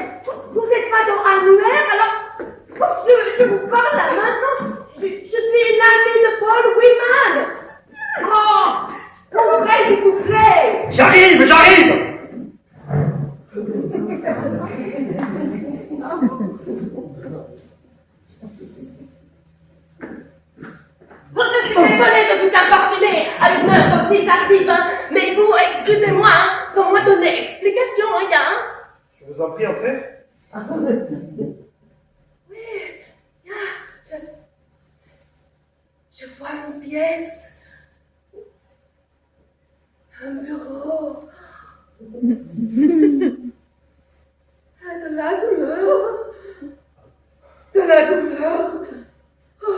vous n'êtes pas dans Annuaire, alors faut que je vous parle, là, maintenant. Je suis une amie de Paul Wiman. Oh, ouvrez, s'il vous plaît. J'arrive. Je suis désolée de vous importuner à une heure aussi tardive, hein, mais vous, excusez-moi, hein, qu'on m'a donné explication, hein, gars. Hein. Je vous en prie, entrez. Oui, je vois une pièce. Un Ah, de la douleur. De la douleur. Oh,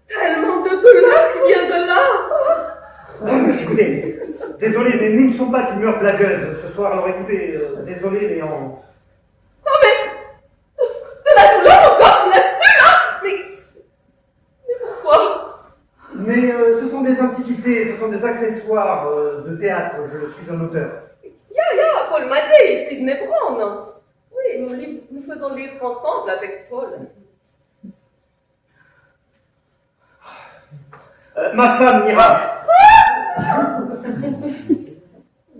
tellement de douleur qui vient de là. Écoutez, désolé, mais nous ne sommes pas d'humeur blagueuse ce soir, alors écoutez, désolé, mais on... Non mais, de la douleur encore là-dessus, là. Mais pourquoi? Mais ce sont des antiquités, ce sont des accessoires de théâtre, je suis un auteur. Ya, Paul m'a dit, Sidney Brown. Oui, nous faisons livre ensemble avec Paul. Ma femme n'ira.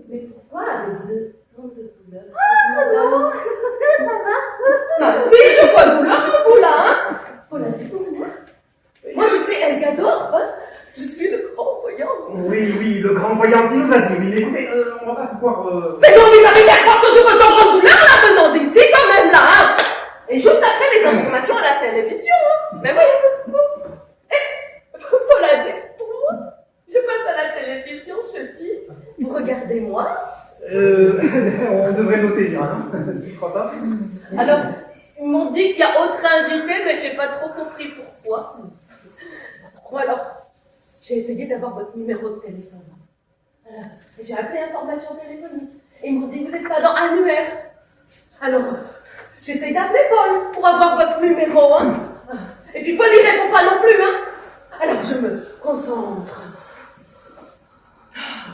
Mais pourquoi avez-vous de tant de douleur? Ah non, ça va? Ah si, je vois douleur en vous là, hein? Paul a dit douleur? Moi je suis Elgador, hein? Je suis le grand voyant. Oui, le grand voyant, il nous a dit, oui, mais écoutez, on va pas pouvoir... Mais non, mais ça fait bien croire que je ressens grande douleur là venant d'ici quand même là, hein? Et juste après les informations à la télévision, hein? Mais oui, Paul a dit, pour moi, je passe à la télévision, je dis, vous regardez-moi. on devrait noter, hein? Tu crois pas? Alors, ils m'ont dit qu'il y a autre invité, mais j'ai pas trop compris pourquoi. Bon alors, j'ai essayé d'avoir votre numéro de téléphone. J'ai appelé information téléphonique. Et ils m'ont dit que vous n'êtes pas dans annuaire. Alors, j'essaye d'appeler Paul pour avoir votre numéro, hein. Et puis Paul, il répond pas non plus, hein. Alors, je me concentre.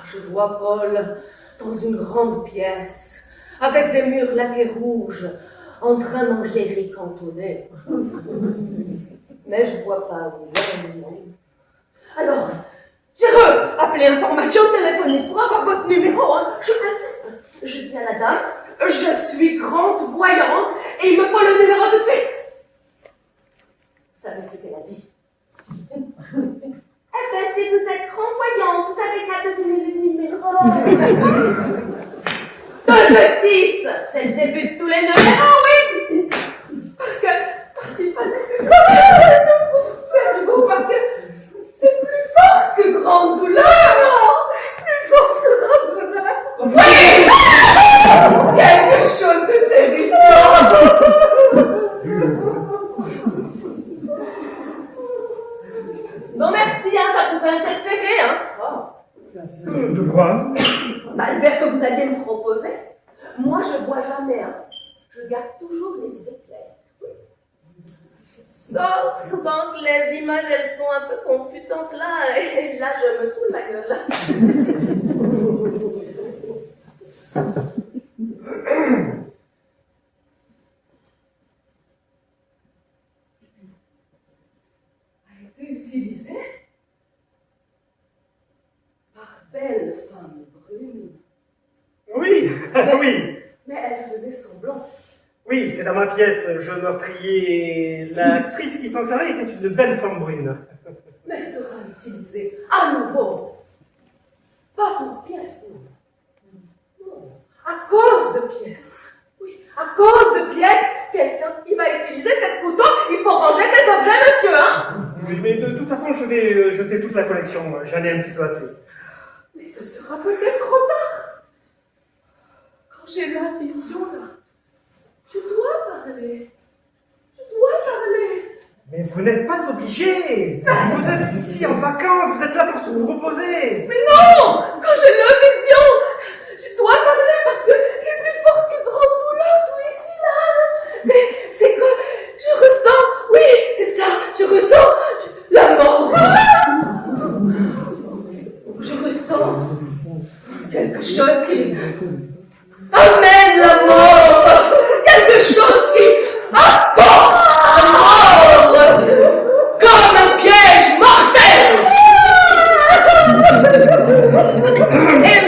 Je vois Paul dans une grande pièce, avec des murs laqués rouges, en train de manger riz cantonné. Mais je vois pas où il est. Alors, j'ai appelé information téléphonique pour avoir votre numéro, hein. Je insiste. Je dis à la dame, je suis grande voyante et il me faut le numéro tout de suite. Vous savez ce qu'elle a dit? Eh ben, si vous êtes grand voyante, vous savez qu'à devenir le numéro. 226, c'est le début de tous les numéros, oui. Parce qu'il fallait que je faire vous, parce que c'est plus fort que grande douleur. Plus fort que grande douleur. Oui. Quelque chose de terrifiant. Non merci, hein, ça pouvait interférer, hein. Oh. De quoi? Bah, le verre que vous alliez me proposer, moi je bois jamais, hein. Je garde toujours les idées claires. Sauf quand les images elles sont un peu confusantes là, et là je me saoule la gueule. A été utilisée par belle femme brune. Oui, oui. Mais elle faisait semblant. Oui, c'est dans ma pièce, je meurtrier, et l'actrice qui s'en servait était une belle femme brune. Mais sera utilisée à nouveau. Pas pour pièces, non. Non. À cause de pièces. Oui, à cause de pièces, quelqu'un, il va utiliser cette couteau, il faut ranger ses objets, monsieur, hein. Oui, mais de toute façon, je vais jeter toute la collection, j'en ai un petit peu assez. Mais ce sera peut-être trop tard. Quand j'ai la vision, là, je dois parler. Je dois parler. Mais vous n'êtes pas obligé. Vous êtes ici en vacances, vous êtes là pour se reposer. Mais non! Quand j'ai la vision, je dois parler parce que c'est plus fort que grande douleur tout ici, là. C'est que je ressens, oui, c'est ça, je ressens la mort. Je ressens quelque chose qui amène la mort. Quelque chose qui apporte la mort. Comme un piège mortel. Et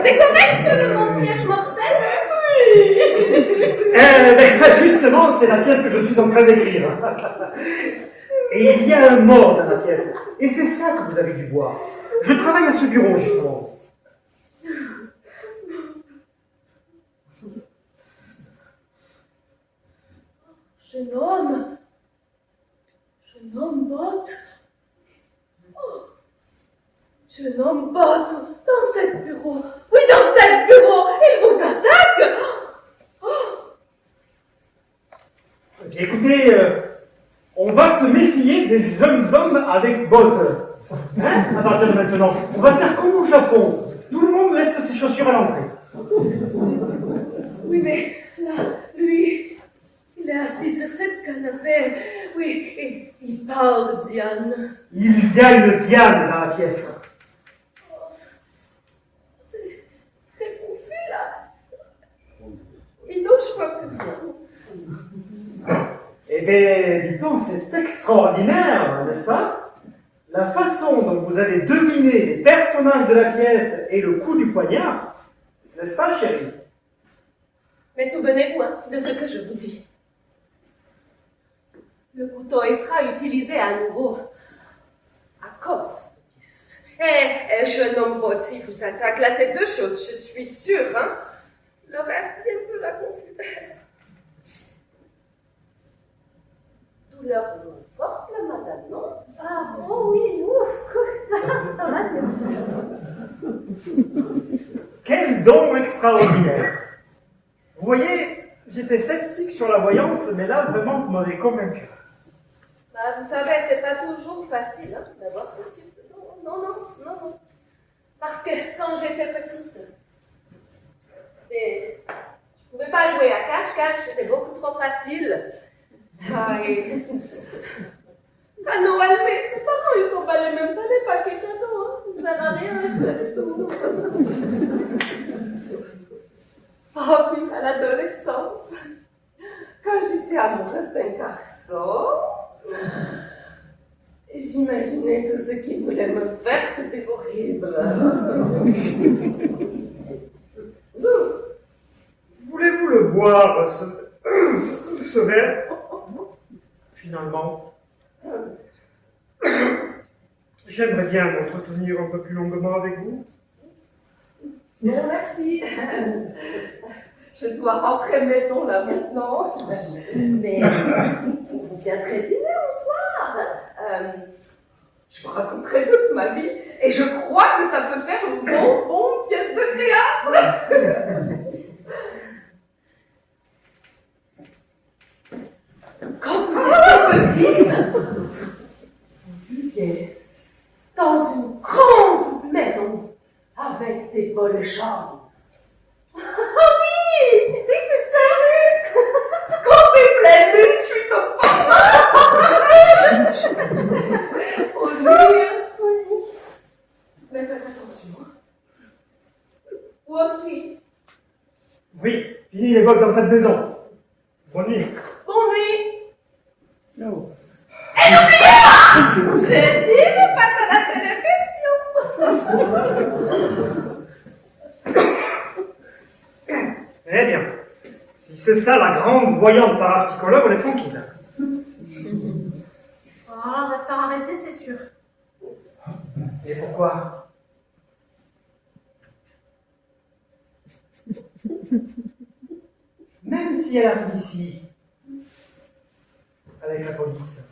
c'est correct le mot piège mortel? Ben, justement, c'est la pièce que je suis en train d'écrire. Et il y a un mort dans la pièce. Et c'est ça que vous avez dû voir. Je travaille à ce bureau, justement. Jeune homme Bott. Oh, jeune homme Bott, dans cette bureau. Oui, dans cette bureau, il vous attaque. Eh bien, écoutez, on va se méfier des jeunes hommes avec bottes. Hein? À partir de maintenant, on va faire comme au Japon. Tout le monde laisse ses chaussures à l'entrée. Oui, mais là, lui, il est assis sur cette canapé. Oui, et il parle de Diane. Il y a une Diane dans la pièce. C'est très confus, là. Il ne vois plus rien. Eh bien, dis donc, c'est extraordinaire, n'est-ce pas? La façon dont vous avez deviné les personnages de la pièce et le coup du poignard, n'est-ce pas, chérie? Mais souvenez-vous de ce que je vous dis. Le couteau il sera utilisé à nouveau à cause de la pièce. Et jeune homme bot, il vous attaque. Là, c'est deux choses, je suis sûre. Hein? Le reste, c'est un peu la confusion. Douleur forte, la madame, non? Ah, oh oui, ouf. Pas mal, Quel don extraordinaire! Vous voyez, j'étais sceptique sur la voyance, mais là, vraiment, vous m'avez convaincu. Bah, vous savez, c'est pas toujours facile hein, d'avoir ce type de don. Non. Parce que quand j'étais petite, et je pouvais pas jouer à cache-cache, c'était beaucoup trop facile. Ah, et... à Noël, mes parents, ils sont pas les mêmes, pas les paquets cadeaux, hein. Ça sert à rien, je savais tout. Oh, puis à l'adolescence, quand j'étais amoureuse d'un garçon, j'imaginais tout ce qu'il voulait me faire, c'était horrible. Voulez-vous le boire, ce verre? Finalement, j'aimerais bien m'entretenir un peu plus longuement avec vous. Non, merci. Je dois rentrer maison là maintenant. Mais vous viendrez dîner au soir. Je vous raconterai toute ma vie. Et je crois que ça peut faire une bonne pièce de théâtre. Quand vous étiez petite, vous viviez dans une grande maison avec des volets chambres. Ah oui, c'est ça. Quand c'est plein lune, je suis comme oui. Mais faites attention. Vous aussi. Oui, fini les bottes dans cette maison. Bonne nuit. Bonne nuit. No. Et n'oubliez pas, j'ai dit, je passe à la télévision. Eh bien, si c'est ça la grande voyante parapsychologue, on est tranquille. Ah, on va se faire arrêter, c'est sûr. Et pourquoi? Même si elle arrive ici, avec la police,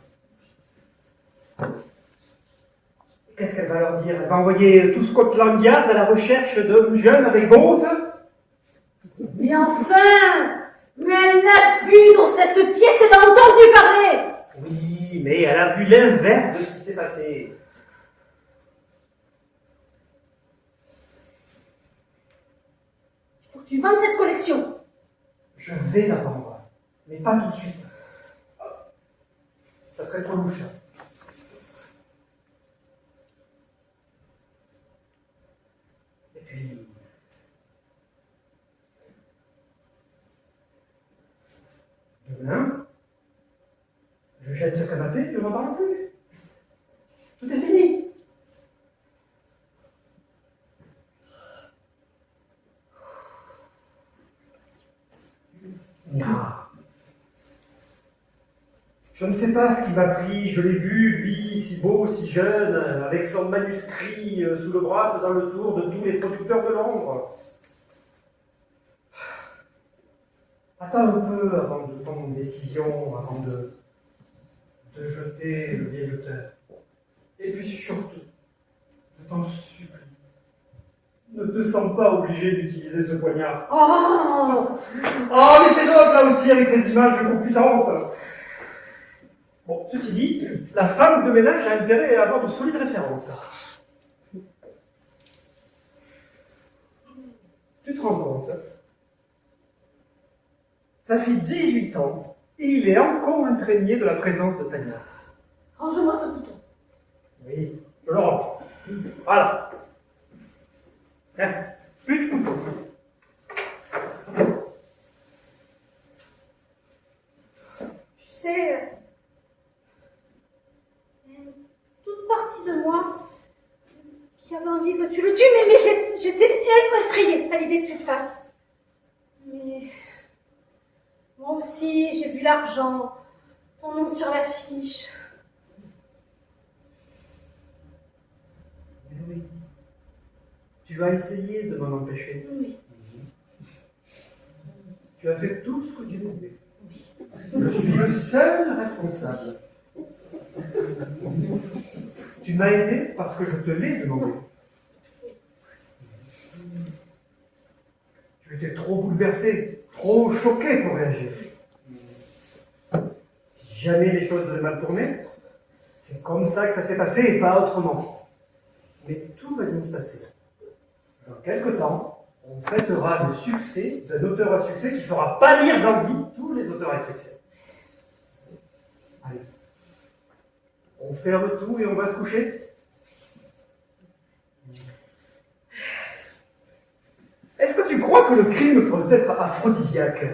qu'est-ce qu'elle va leur dire? Elle va envoyer tout Scotland Yard à la recherche d'un jeune avec bottes? Mais enfin! Mais elle l'a vu dans cette pièce, elle a entendu parler! Oui, mais elle a vu l'inverse de ce qui s'est passé. Il faut que tu vendes cette collection. Je vais la vendre, mais pas tout de suite. Ça serait trop louche. Et puis... demain, je jette ce canapé, tu ne m'en parles plus. Tout est fini. Non. Je ne sais pas ce qui m'a pris, je l'ai vu, lui, si beau, si jeune, avec son manuscrit sous le bras, faisant le tour de tous les producteurs de Londres. Attends un peu avant de prendre une décision, avant de jeter le vieil auteur. Et puis surtout, je t'en supplie, Ne te sens pas obligé d'utiliser ce poignard. Oh! Oh, mais c'est l'autre là aussi avec ces images confusantes. Bon, ceci dit, la femme de ménage a intérêt à avoir de solides références. Tu te rends compte? Ça fait 18 ans et il est encore imprégné de la présence de Tania. Range-moi ce bouton. Oui, je le range. Voilà. Hein, plus de couteau. Tu sais, il y a une toute partie de moi qui avait envie que tu le tues, mais j'étais effrayée à l'idée que tu le fasses. Mais moi aussi, j'ai vu l'argent, ton nom sur l'affiche. Mais oui. Tu as essayé de m'en empêcher. Oui, Tu as fait tout ce que tu pouvais. oui. Je suis le seul responsable. Tu m'as aidé parce que je te l'ai demandé. Tu étais trop bouleversé, trop choqué pour réagir. Si jamais les choses devaient mal tourner, c'est comme ça que ça s'est passé et pas autrement. Mais tout va bien se passer. Dans quelque temps, on fêtera le succès d'un auteur à succès qui fera pâlir d'envie tous les auteurs à succès. Allez. On ferme tout et on va se coucher? Est-ce que tu crois que le crime peut être aphrodisiaque?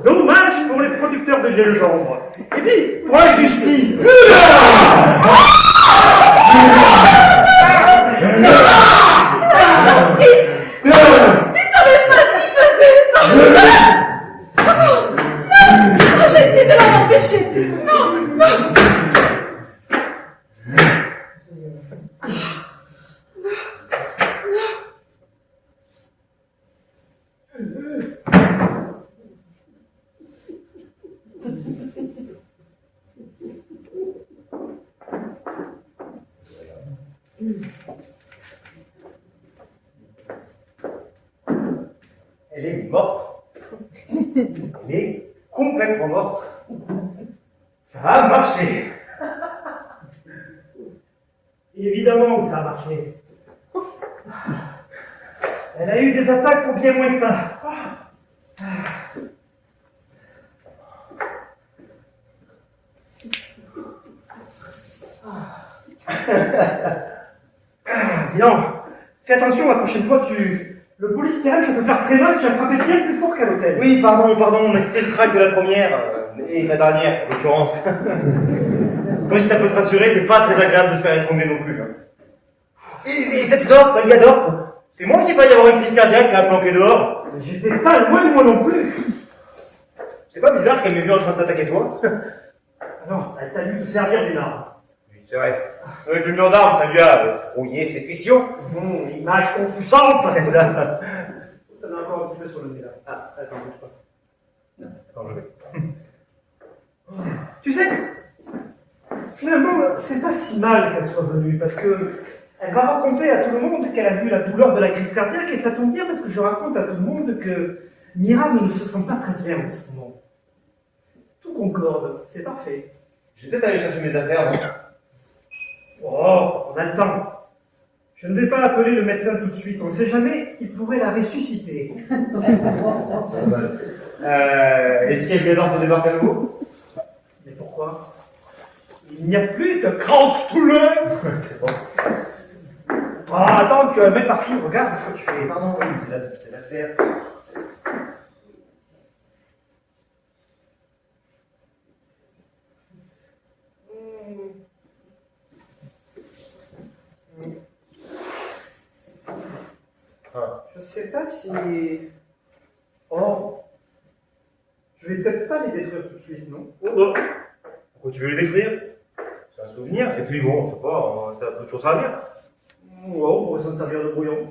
Dommage pour les producteurs de gingembre. Et puis, pour la justice. Il savait pas ce qu'il faisait! Non, j'ai essayé de l'en empêcher! Non, non! Elle est morte. Elle est complètement morte. Ça a marché. Évidemment que ça a marché. Elle a eu des attaques pour bien moins que ça. Bien. Fais attention, la prochaine fois, le polystyrène, ça peut faire très mal, tu as frappé bien plus fort qu'à l'hôtel. Oui, pardon, mais c'était le crack de la première, et la dernière, en l'occurrence. Moi, si ça peut te rassurer, c'est pas très agréable de se faire étrangler non plus. Hein. Et cette dorpe, il y a dorpe, c'est moi qui va y avoir une crise cardiaque, là, planquée dehors. Mais j'étais pas loin de moi non plus. C'est pas bizarre qu'elle m'ait vu en train de t'attaquer toi? Alors, elle t'a dû te servir d'une arme. Oui, c'est vrai. Avec le mur d'armes, ça lui a brouillé ses fissions. Image confusante. C'est ça. T'en as encore un petit peu sur le nez là. Ah, attends, bouge pas. Attends, je vais. Tu sais, finalement, c'est pas si mal qu'elle soit venue, parce que elle va raconter à tout le monde qu'elle a vu la douleur de la crise cardiaque, et ça tombe bien parce que je raconte à tout le monde que Mira ne se sent pas très bien en ce moment. Tout concorde, c'est parfait. Je vais peut-être aller chercher mes affaires, non? Oh, on a le temps. Je ne vais pas appeler le médecin tout de suite, on ne sait jamais, il pourrait la ressusciter. Et si elle vient de débarquer à nouveau? Mais pourquoi? Il n'y a plus de crampes tout le C'est bon. Ah, attends, tu vas mettre par pied, regarde ce que tu fais. Pardon, oui, c'est l'affaire. Je sais pas si... Oh, je vais peut-être pas les détruire tout de suite, non? Oh bah, pourquoi tu veux les détruire? C'est un souvenir, et puis bon, je sais pas, ça peut toujours servir. Wow, on pourrait s'en servir de brouillon.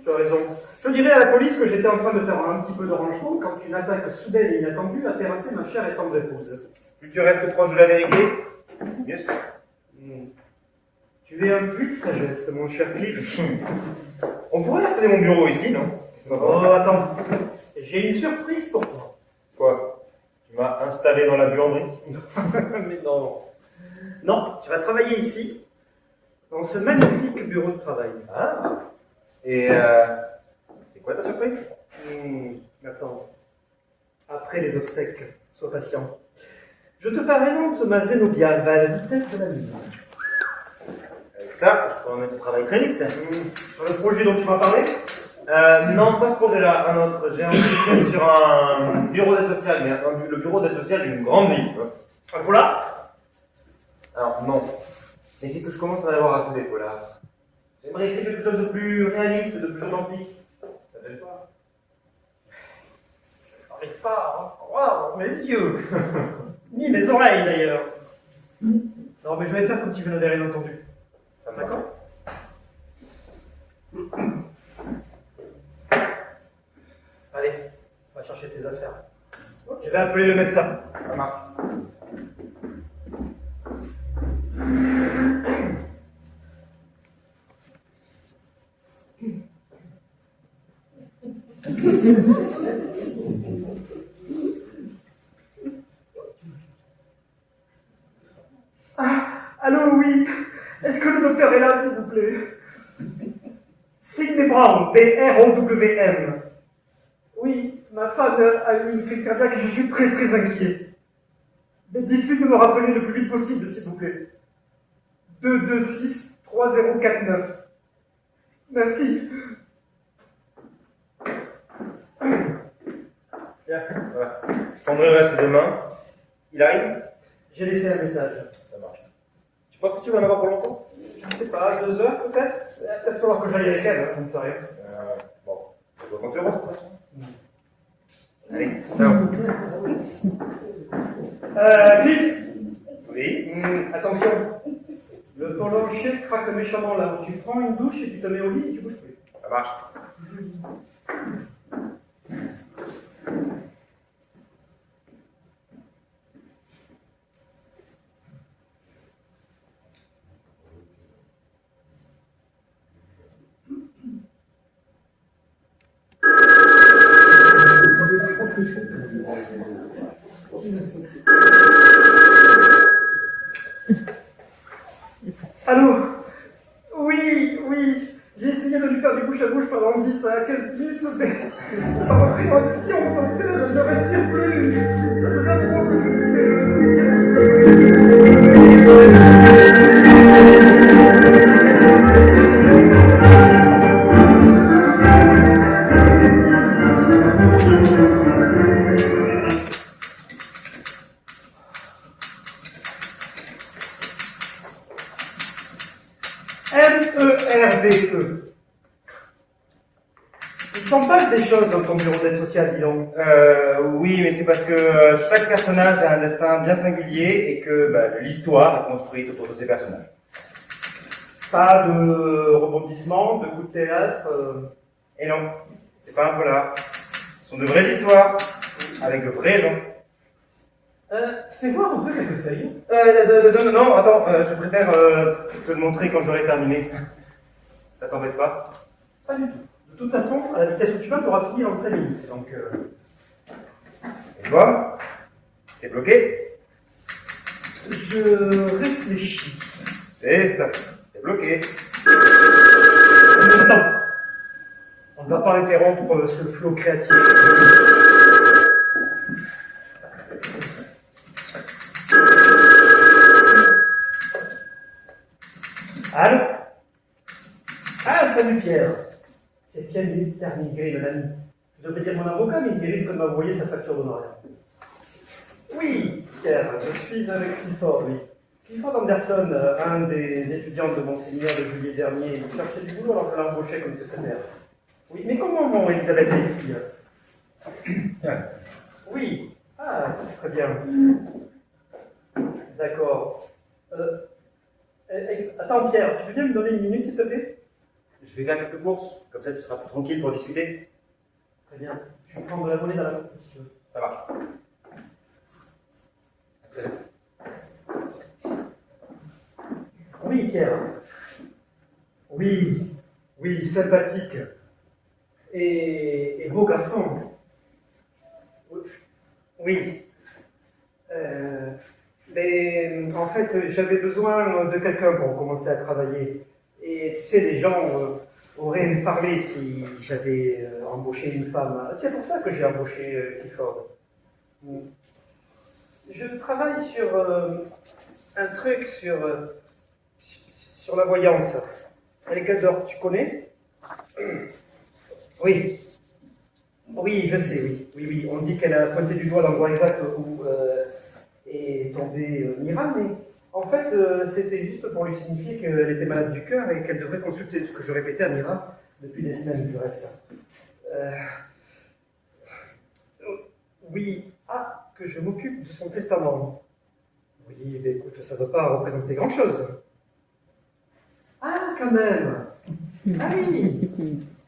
Tu as raison. Je dirais à la police que j'étais en train de faire un petit peu de rangement quand une attaque soudaine et inattendue a terrassé ma chère et tendre épouse. Plus tu restes proche de la vérité, mieux c'est. Tu es un puits de sagesse, mon cher Cliff. On pourrait installer mon bureau ici, non? Qu'est-ce que t'en penses? Oh, attends. J'ai une surprise pour toi. Quoi? Tu m'as installé dans la buanderie? Mais non. Non, tu vas travailler ici, dans ce magnifique bureau de travail. Ah. Et c'est quoi ta surprise? Attends. Après les obsèques, sois patient. Je te présente ma Zénobia à la vitesse de la lumière. Avec ça, je peux en mettre au travail très vite. Sur le projet dont tu m'as parlé? Non, pas ce projet-là, un autre. J'ai un projet sur un bureau d'aide sociale, mais le bureau d'aide sociale d'une grande ville, tu vois. Un polar? Alors, non. Mais c'est que je commence à en avoir assez des polars. J'aimerais écrire quelque chose de plus réaliste, de plus authentique. Ça t'aide pas? Je n'arrive pas à en croire mes yeux. Ni mes oreilles, d'ailleurs. Non, mais je vais faire comme si je n'avais rien entendu. Ça me va. D'accord? Allez, va chercher tes affaires. Je vais appeler le médecin. Ça marche. Allô, oui. Est-ce que le docteur est là, s'il vous plaît? Sidney Brown, B-R-O-W-M. Oui, ma femme a eu une crise cardiaque et je suis très très inquiet. Mais dites-lui de me rappeler le plus vite possible, s'il vous plaît. 226-3049. Merci. Bien, voilà. Je prendrai le reste demain. Il arrive? J'ai laissé un message. Ça marche. Tu penses que tu vas en avoir pour longtemps? Je ne sais pas, 2 heures peut-être? Il va peut-être falloir que j'aille avec elle, je ne sais rien. Bon, je vois quand tu rentres, de toute façon. Allez, ciao. Cliff, Oui? attention. Le plancher craque méchamment là. Tu prends une douche et tu te mets au lit et tu bouges plus. Ça marche. Allô? Oui, oui. J'ai essayé de lui faire du bouche à bouche pendant 10 à 15 minutes, mais sans réaction, docteur, elle ne respire plus. Ça nous a MERDE. Il s'en passe des choses dans ton bureau d'aide sociale, dis donc. Oui, mais c'est parce que chaque personnage a un destin bien singulier et que l'histoire est construite autour de ces personnages. Pas de rebondissement, de coup de théâtre. Et non, c'est pas un polar. Ce sont de vraies histoires, avec de vrais gens. Fais voir un peu quelques feuilles. Non, attends, je préfère te le montrer quand j'aurai terminé. Ça t'embête pas? Pas du tout. De toute façon, à la vitesse où tu vas, tu auras fini en 5 minutes. Donc, Tu vois? T'es bloqué? je réfléchis. C'est ça, t'es bloqué. Attends. On ne va pas interrompre ce flot créatif. Allô? Ah, salut Pierre. C'est Pierre Militaire Migré de l'ami. Je devrais dire mon avocat, mais il risque de m'envoyer sa facture d'honoraires. Oui, Pierre, je suis avec Clifford, oui. Clifford Anderson, un des étudiants de mon séminaire de juillet dernier, il cherchait du boulot, alors je l'ai embauché comme secrétaire. Oui, mais comment vont Elisabeth et les filles? Oui. Ah, très bien. D'accord. Attends, Pierre, tu veux bien me donner une minute, s'il te plaît? Je vais faire quelques courses, comme ça tu seras plus tranquille pour discuter. Très bien. Je vais prendre de la monnaie dans la main, si tu veux. Ça marche. Oui, Pierre. Oui, oui, sympathique. Et beau garçon. Oui. Mais en fait, j'avais besoin de quelqu'un pour commencer à travailler. Et tu sais, les gens auraient parlé si j'avais embauché une femme. C'est pour ça que j'ai embauché Clifford. Je travaille sur un truc sur la voyance. Alcador, tu connais? Oui. Oui, je sais, oui. Oui, oui. On dit qu'elle a pointé du doigt l'endroit exact où est tombée Mira, mais en fait, c'était juste pour lui signifier qu'elle était malade du cœur et qu'elle devrait consulter, ce que je répétais à Mira depuis des semaines du reste. Oui, que je m'occupe de son testament. Oui, mais écoute, ça ne doit pas représenter grand-chose. Ah, quand même. Ah oui.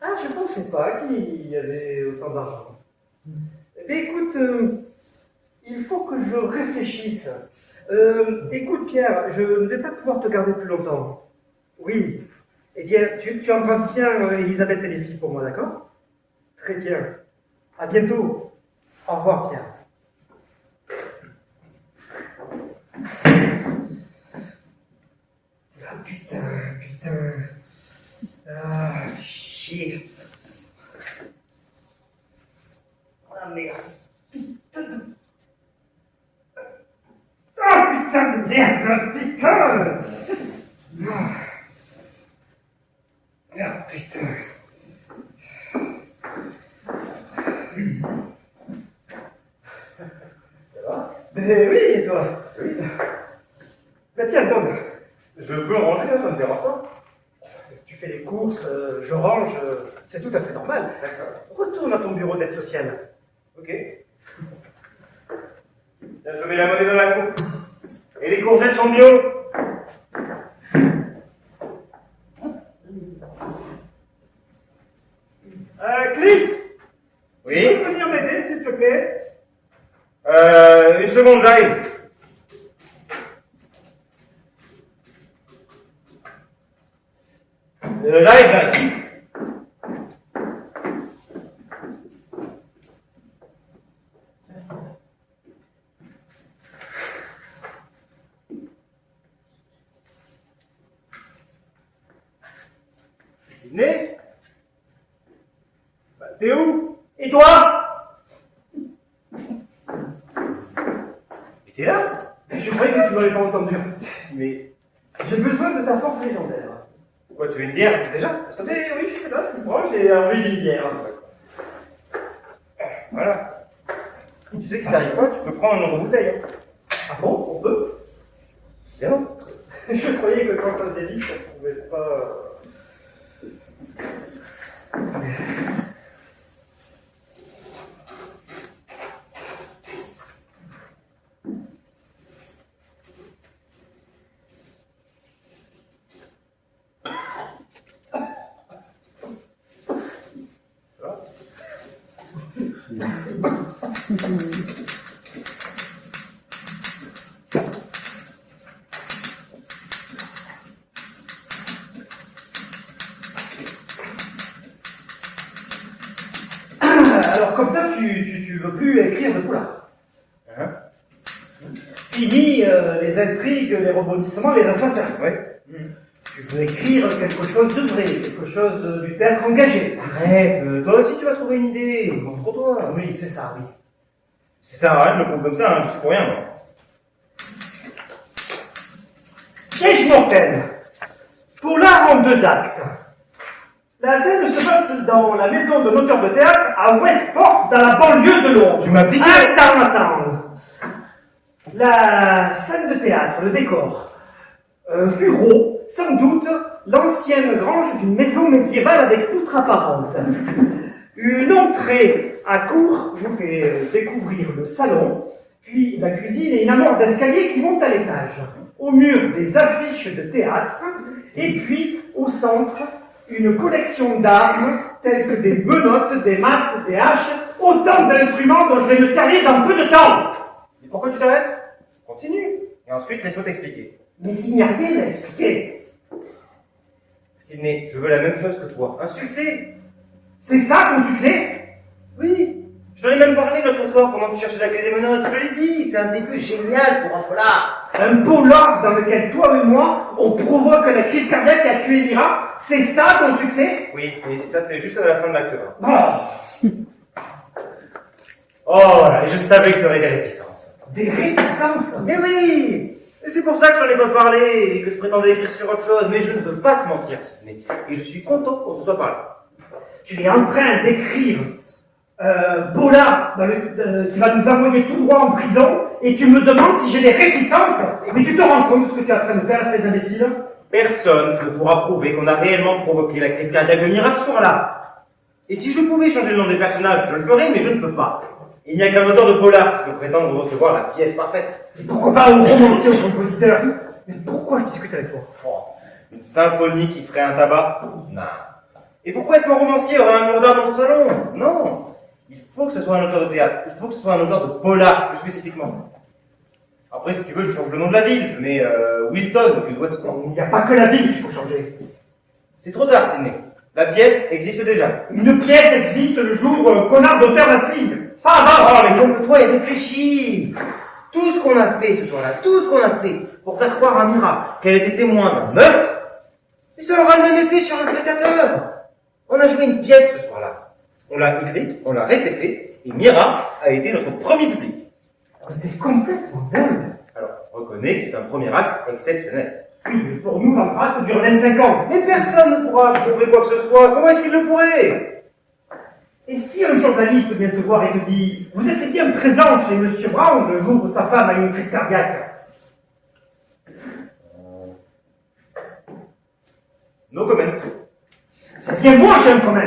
Ah, je ne pensais pas qu'il y avait autant d'argent. Mais écoute, il faut que je réfléchisse. Écoute, Pierre, je ne vais pas pouvoir te garder plus longtemps. Oui. Eh bien, tu embrasses bien Elisabeth et les filles pour moi, d'accord? Très bien. À bientôt. Au revoir, Pierre. Ah, putain. Ah, chier. Ah, merde. Putain de merde, putain. Ah, putain. Ça va? Ben oui, et toi? Oui. Ben tiens, Tom. Je peux ranger là, ça me dérange pas. Tu fais les courses, je range, c'est tout à fait normal. D'accord. Retourne à ton bureau d'aide sociale. Ok. Tiens, je mets la monnaie dans la coupe. Et les courgettes sont bio. Cliff, Oui. tu peux venir m'aider, s'il te plaît? Une seconde, j'arrive. J'arrive. Dîner? Bah, t'es où? Et toi? Mais t'es là? Je croyais que tu m'avais pas entendu. Mais J'ai besoin de ta force légendaire. quoi, tu veux une bière déjà? Mais oui, c'est ça, c'est moi, j'ai envie d'une bière. Voilà. Tu sais que si t'arrives pas, tu peux prendre une autre bouteille. Hein. Ah bon, on peut? Évidemment. Je croyais que quand ça se dévisse, on pouvait pas... Alors comme ça, tu veux plus écrire de poulard. Hein? Fini les intrigues, les rebondissements, les assassins. Ouais. Tu veux écrire quelque chose de vrai, quelque chose du théâtre engagé. Arrête, toi aussi tu vas trouver une idée. Concentre-toi. Oui, c'est ça, oui. Ça sert à rien de me prendre comme ça, hein, je suis pour rien. Moi. Piège mortel. Polar en 2 actes. La scène se passe dans la maison d'un auteur de théâtre à Westport, dans la banlieue de Londres. Tu m'as piqué. Attends. La scène de théâtre, le décor. Un bureau, sans doute l'ancienne grange d'une maison médiévale avec poutre apparente. Une entrée à cour vous fait découvrir le salon, puis la cuisine et une amorce d'escalier qui monte à l'étage. Au mur, des affiches de théâtre, et puis au centre, une collection d'armes telles que des menottes, des masses, des haches, autant d'instruments dont je vais me servir dans peu de temps. Et pourquoi tu t'arrêtes? Continue. Et ensuite, laisse-moi t'expliquer. Mais s'il n'y a rien à expliquer. Sidney, je veux la même chose que toi. Un succès. C'est ça ton succès? Oui. Je t'en ai même parlé l'autre soir pendant que tu cherchais la clé des menottes. Je te l'ai dit, c'est un début génial pour un polar. Un polar dans lequel toi et moi, on provoque la crise cardiaque qui a tué Mira? C'est ça ton succès? Oui, mais ça c'est juste à la fin de l'acte 1. Oh, Oh voilà, et je savais que tu aurais des réticences. des réticences. Mais oui. Et c'est pour ça que j'en ai pas parlé et que je prétendais écrire sur autre chose, mais je ne veux pas te mentir, Sidney. Et je suis content qu'on se soit parlé. Tu es en train d'écrire Bola qui va nous envoyer tout droit en prison et tu me demandes si j'ai des réticences. Mais tu te rends compte de ce que tu es en train de faire, espèce d'imbécile? Personne ne pourra prouver qu'on a réellement provoqué la crise cardiaque de Mira ce soir-là. Et si je pouvais changer le nom des personnages, je le ferais, mais je ne peux pas. Il n'y a qu'un auteur de polar qui peut prétendre recevoir la pièce parfaite. Et pourquoi pas un romancier ou un compositeur? Mais pourquoi je discute avec toi? Oh, une symphonie qui ferait un tabac? Non. Et pourquoi est-ce qu'un romancier aurait un mot d'art dans son salon? Non. Il faut que ce soit un auteur de théâtre. Il faut que ce soit un auteur de polar, plus spécifiquement. Après, si tu veux, je change le nom de la ville. Je mets Wilton au lieu de Westmont. Il n'y a pas que la ville qu'il faut changer. C'est trop tard, Sidney. La pièce existe déjà. Une pièce existe le jour où un connard d'auteur la signe. Ah, mais calme-toi et réfléchis. Tout ce qu'on a fait ce soir-là, tout ce qu'on a fait pour faire croire à Mira qu'elle était témoin d'un meurtre, et ça aura le même effet sur le spectateur. On a joué une pièce ce soir-là. On l'a écrite, on l'a répétée, et Mira a été notre premier public. T'es complètement dingue. Alors, reconnais que c'est un premier acte exceptionnel. Oui, mais pour nous, l'entracte dure 25 ans. Mais personne ne pourra prouver quoi que ce soit. Comment est-ce qu'il le pourrait? Et si un journaliste vient te voir et te dit « Vous étiez bien présent chez Monsieur Brown le jour où sa femme a eu une crise cardiaque ?» No comment. Eh bien, moi, j'ai un comment.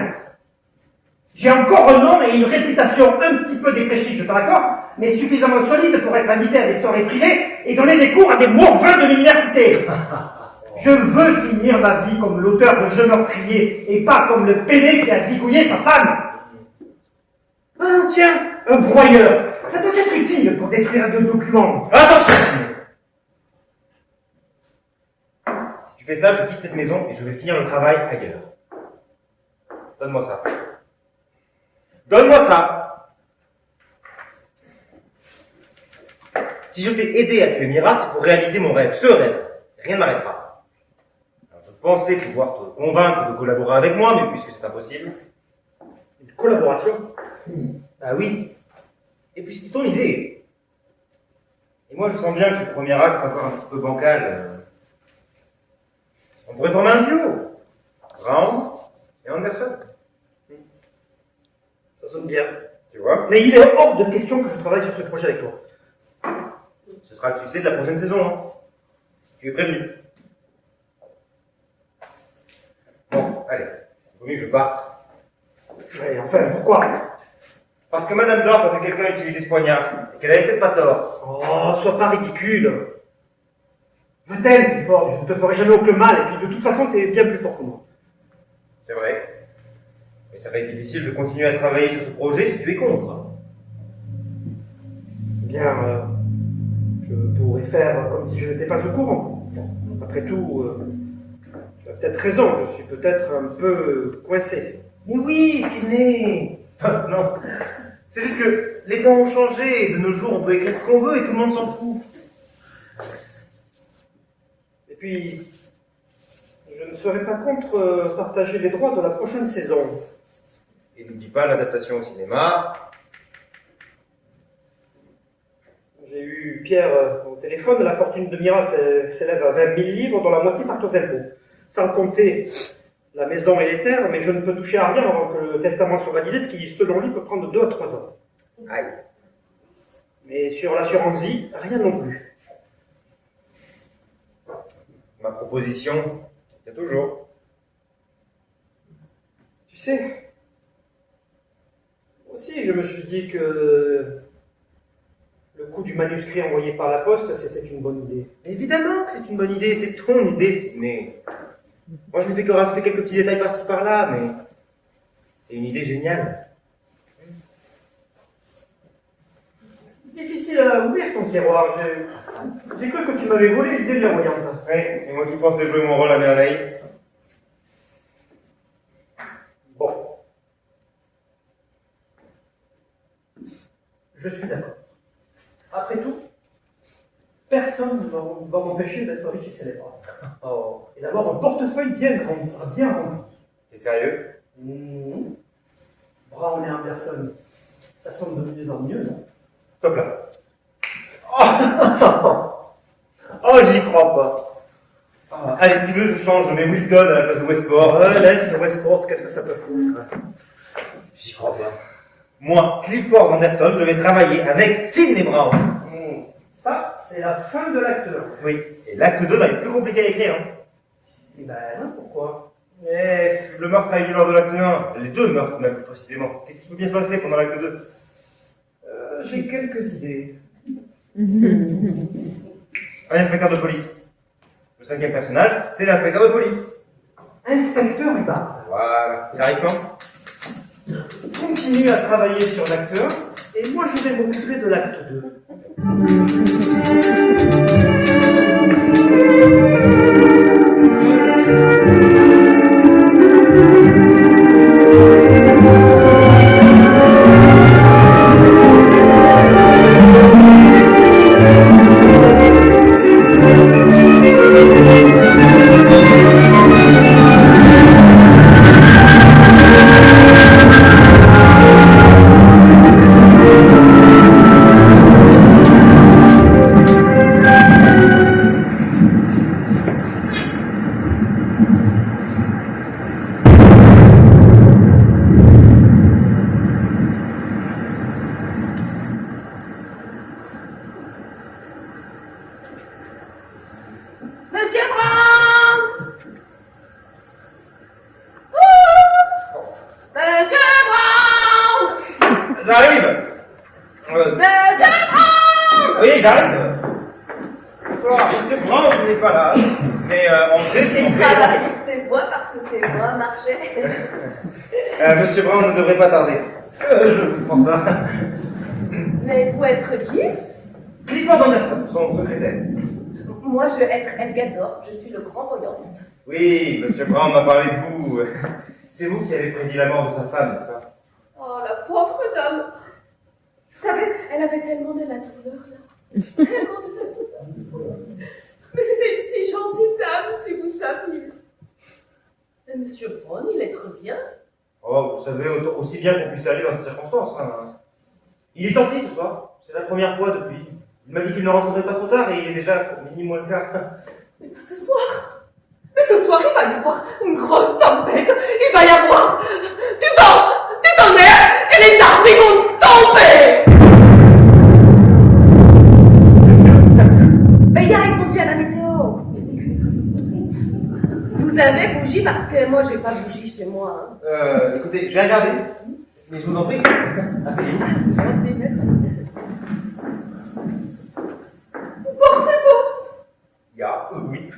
J'ai encore un nom et une réputation un petit peu défraîchie, je te l'accorde, mais suffisamment solide pour être invité à des soirées privées et donner des cours à des morveux de l'université. Je veux finir ma vie comme l'auteur de Jeux meurtriers et pas comme le pédé qui a zigouillé sa femme. Ah, tiens, un broyeur. Ça peut être utile pour détruire deux documents. Attention, Sidney. Si tu fais ça, je quitte cette maison et je vais finir le travail ailleurs. Donne-moi ça. Donne-moi ça. Si je t'ai aidé à tuer Mira, c'est pour réaliser mon rêve. Ce rêve. Rien ne m'arrêtera. Alors, je pensais pouvoir te convaincre de collaborer avec moi, mais puisque c'est impossible... Une collaboration. Bah oui. Et puis c'était ton idée. Et moi je sens bien que ce premier acte est encore un petit peu bancal. On pourrait former un duo. Brown et Anderson. Ça sonne bien. Tu vois? Mais il est hors de question que je travaille sur ce projet avec toi. Ce sera le succès de la prochaine saison. Hein. Tu es prévenu. Bon, allez. Il vaut mieux que je parte. Ouais, enfin, pourquoi? Parce que Madame Dorp a vu quelqu'un utiliser ce poignard. Et qu'elle avait peut-être pas tort. Oh, sois pas ridicule. Je t'aime, Clifford. Je ne te ferai jamais aucun mal. Et puis, de toute façon, t'es bien plus fort que moi. C'est vrai. Mais ça va être difficile de continuer à travailler sur ce projet si tu es contre. Bien, je pourrais faire comme si je n'étais pas au courant. Après tout, tu as peut-être raison. Je suis peut-être un peu coincé. Mais oui, Sidney. Enfin, non. C'est juste que les temps ont changé et de nos jours on peut écrire ce qu'on veut et tout le monde s'en fout. Et puis, je ne serais pas contre partager les droits de la prochaine saison. Et n'oublie pas l'adaptation au cinéma. J'ai eu Pierre au téléphone. La fortune de Mira s'élève à 20 000 livres, dont la moitié part aux impôts. Sans compter la maison et les terres, mais je ne peux toucher à rien avant que le testament soit validé, ce qui, selon lui, peut prendre 2 à 3 ans. Aïe. Mais sur l'assurance vie, rien non plus. Ma proposition, c'est toujours. Tu sais, aussi je me suis dit que le coût du manuscrit envoyé par la poste, c'était une bonne idée. Évidemment que c'est une bonne idée, c'est ton idée, Sidney. Moi je n'ai fait que rajouter quelques petits détails par-ci par-là, mais c'est une idée géniale. Difficile à ouvrir ton tiroir. J'ai cru que tu m'avais volé l'idée de la voyante. Oui, et moi qui pensais jouer mon rôle à merveille. Après tout, personne ne va m'empêcher d'être riche et célèbre. Oh, Et d'avoir un portefeuille bien grand, bien rempli. t'es sérieux? Brown et Anderson, ça semble de mieux en mieux, non? Top là. Oh, j'y crois pas. Ah, allez, si tu veux, je change, je mets Wilton à la place de Westport. Ouais, laisse Westport, qu'est-ce que ça peut foutre? J'y crois pas. Moi, Clifford Anderson, je vais travailler avec Sidney Brown. Ça, c'est la fin de l'acte 1. Oui, et l'acte 2 va être plus compliqué à écrire. Hein. Eh ben, non, pourquoi? Le meurtre a eu lieu lors de l'acte 1. Les deux meurtres, même plus précisément. Qu'est-ce qui peut bien se passer pendant l'acte 2? J'ai quelques idées. Un inspecteur de police. Le cinquième personnage, c'est l'inspecteur de police. Inspecteur Hubbard. Voilà. Il arrive quand? Continue à travailler sur l'acte 1, et moi je vais m'occuper de l'acte 2. Monsieur Brown! Monsieur Brown! J'arrive. Monsieur Brown! Oui, j'arrive. Bonsoir, Monsieur Brown, vous n'êtes pas là. Mais entrez, s'il vous plaît. C'est moi parce que c'est moi, marché. Monsieur Brown ne devrait pas tarder. Je prends ça. Mais vous être qui? Clifford Anderson, son secrétaire. Moi, je vais être Elgador, je suis le grand voyant. Oui, Monsieur Brown m'a parlé de vous. C'est vous qui avez prédit la mort de sa femme, n'est-ce pas? Oh, la pauvre dame! Vous savez, elle avait tellement de la douleur, là. Tellement de la douleur. Mais c'était une si gentille dame, si vous saviez. Et Monsieur Brown, il est très bien. Oh, vous savez, aussi bien qu'on puisse aller dans ces circonstances. Hein. Il est sorti ce soir. C'est la première fois depuis. Il m'a dit qu'il ne rentrerait pas trop tard et il est déjà pour minimum le quart. Mais pas ce soir. Mais ce soir, il va y avoir une grosse tempête. Il va y avoir du vent, du tonnerre, et les arbres ils vont tomber. Mais hier, ils sont dit à la météo. Vous avez bougie parce que moi, j'ai pas bougie chez moi. Hein. Écoutez, je vais regarder. Mais je vous en prie. Asseyez-vous. Ah, c'est gentil, merci. Porte-porte. Il y a, oui.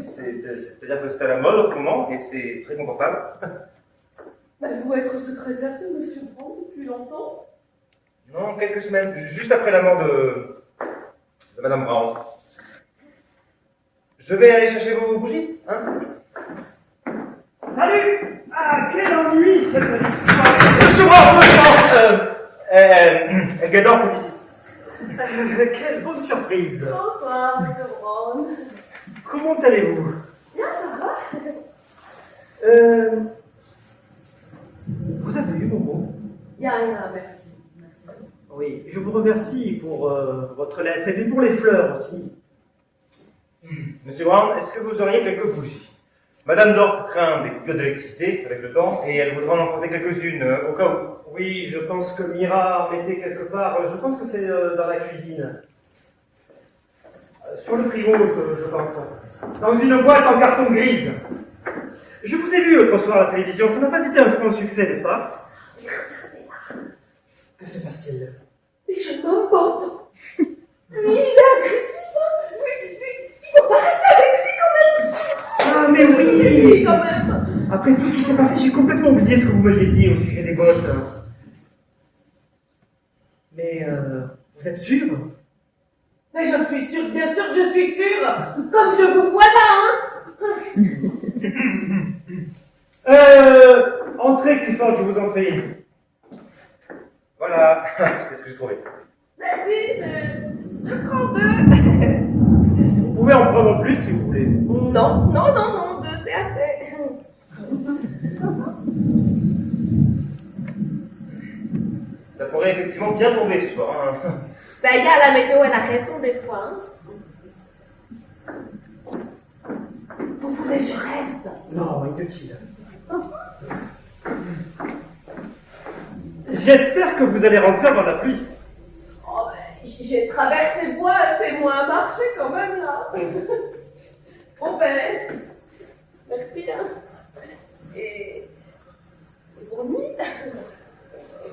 C'est-à-dire que c'est à la mode en ce moment et c'est très confortable. Mais vous êtes secrétaire de Monsieur Brown depuis longtemps? Non, quelques semaines, juste après la mort de Madame Brown. Je vais aller chercher vos bougies, hein? Salut! Ah, quel ennui cette soirée! Monsieur Brown, Monsieur Brown! Elgador est ici. Quelle bonne surprise! Bonsoir, Monsieur Brown. Comment allez-vous? Bien, ça va? Vous avez eu mon mot? Bien, merci. Merci. Oui, je vous remercie pour votre lettre et puis pour les fleurs aussi. Monsieur Brown, est-ce que vous auriez quelques bougies? Madame Dorp craint des coupures d'électricité avec le temps et elle voudra en emprunter quelques-unes au cas où. Oui, je pense que Mira en mettait quelque part. Je pense que c'est dans la cuisine. Sur le frigo, je pense. Dans une boîte en carton grise. Je vous ai vu l'autre soir à la télévision. Ça n'a pas été un franc succès, n'est-ce pas? Que se passe-t-il? Mais je m'emporte. Lui, il est agressif. Il faut pas rester avec lui quand même. Ah, mais oui! Quand même. Après tout ce qui s'est passé, j'ai complètement oublié ce que vous m'aviez dit au sujet des bottes. Mais vous êtes sûr? Mais je suis sûre, bien sûr que je suis sûre. Comme je vous vois là, hein. Entrez, Clifford, je vous en prie. Voilà, c'est ce que j'ai trouvé. Merci, je prends 2. Vous pouvez en prendre plus si vous voulez. Non, 2, c'est assez. Ça pourrait effectivement bien tomber ce soir. Hein. Ben, il y a la météo, elle a raison des fois. Hein. Vous voulez que je reste? Non, inutile. J'espère que vous allez rentrer avant la pluie. Oh, ben, j'ai traversé le bois, c'est moins marché quand même là. Bon ben, merci. Hein. Et bonne nuit.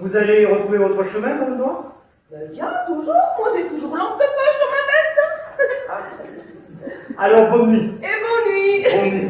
Vous allez retrouver votre chemin dans le noir? Il y a toujours, moi j'ai toujours lampe de poche dans ma veste. Alors, bonne nuit. Et bonne nuit. Bonne nuit.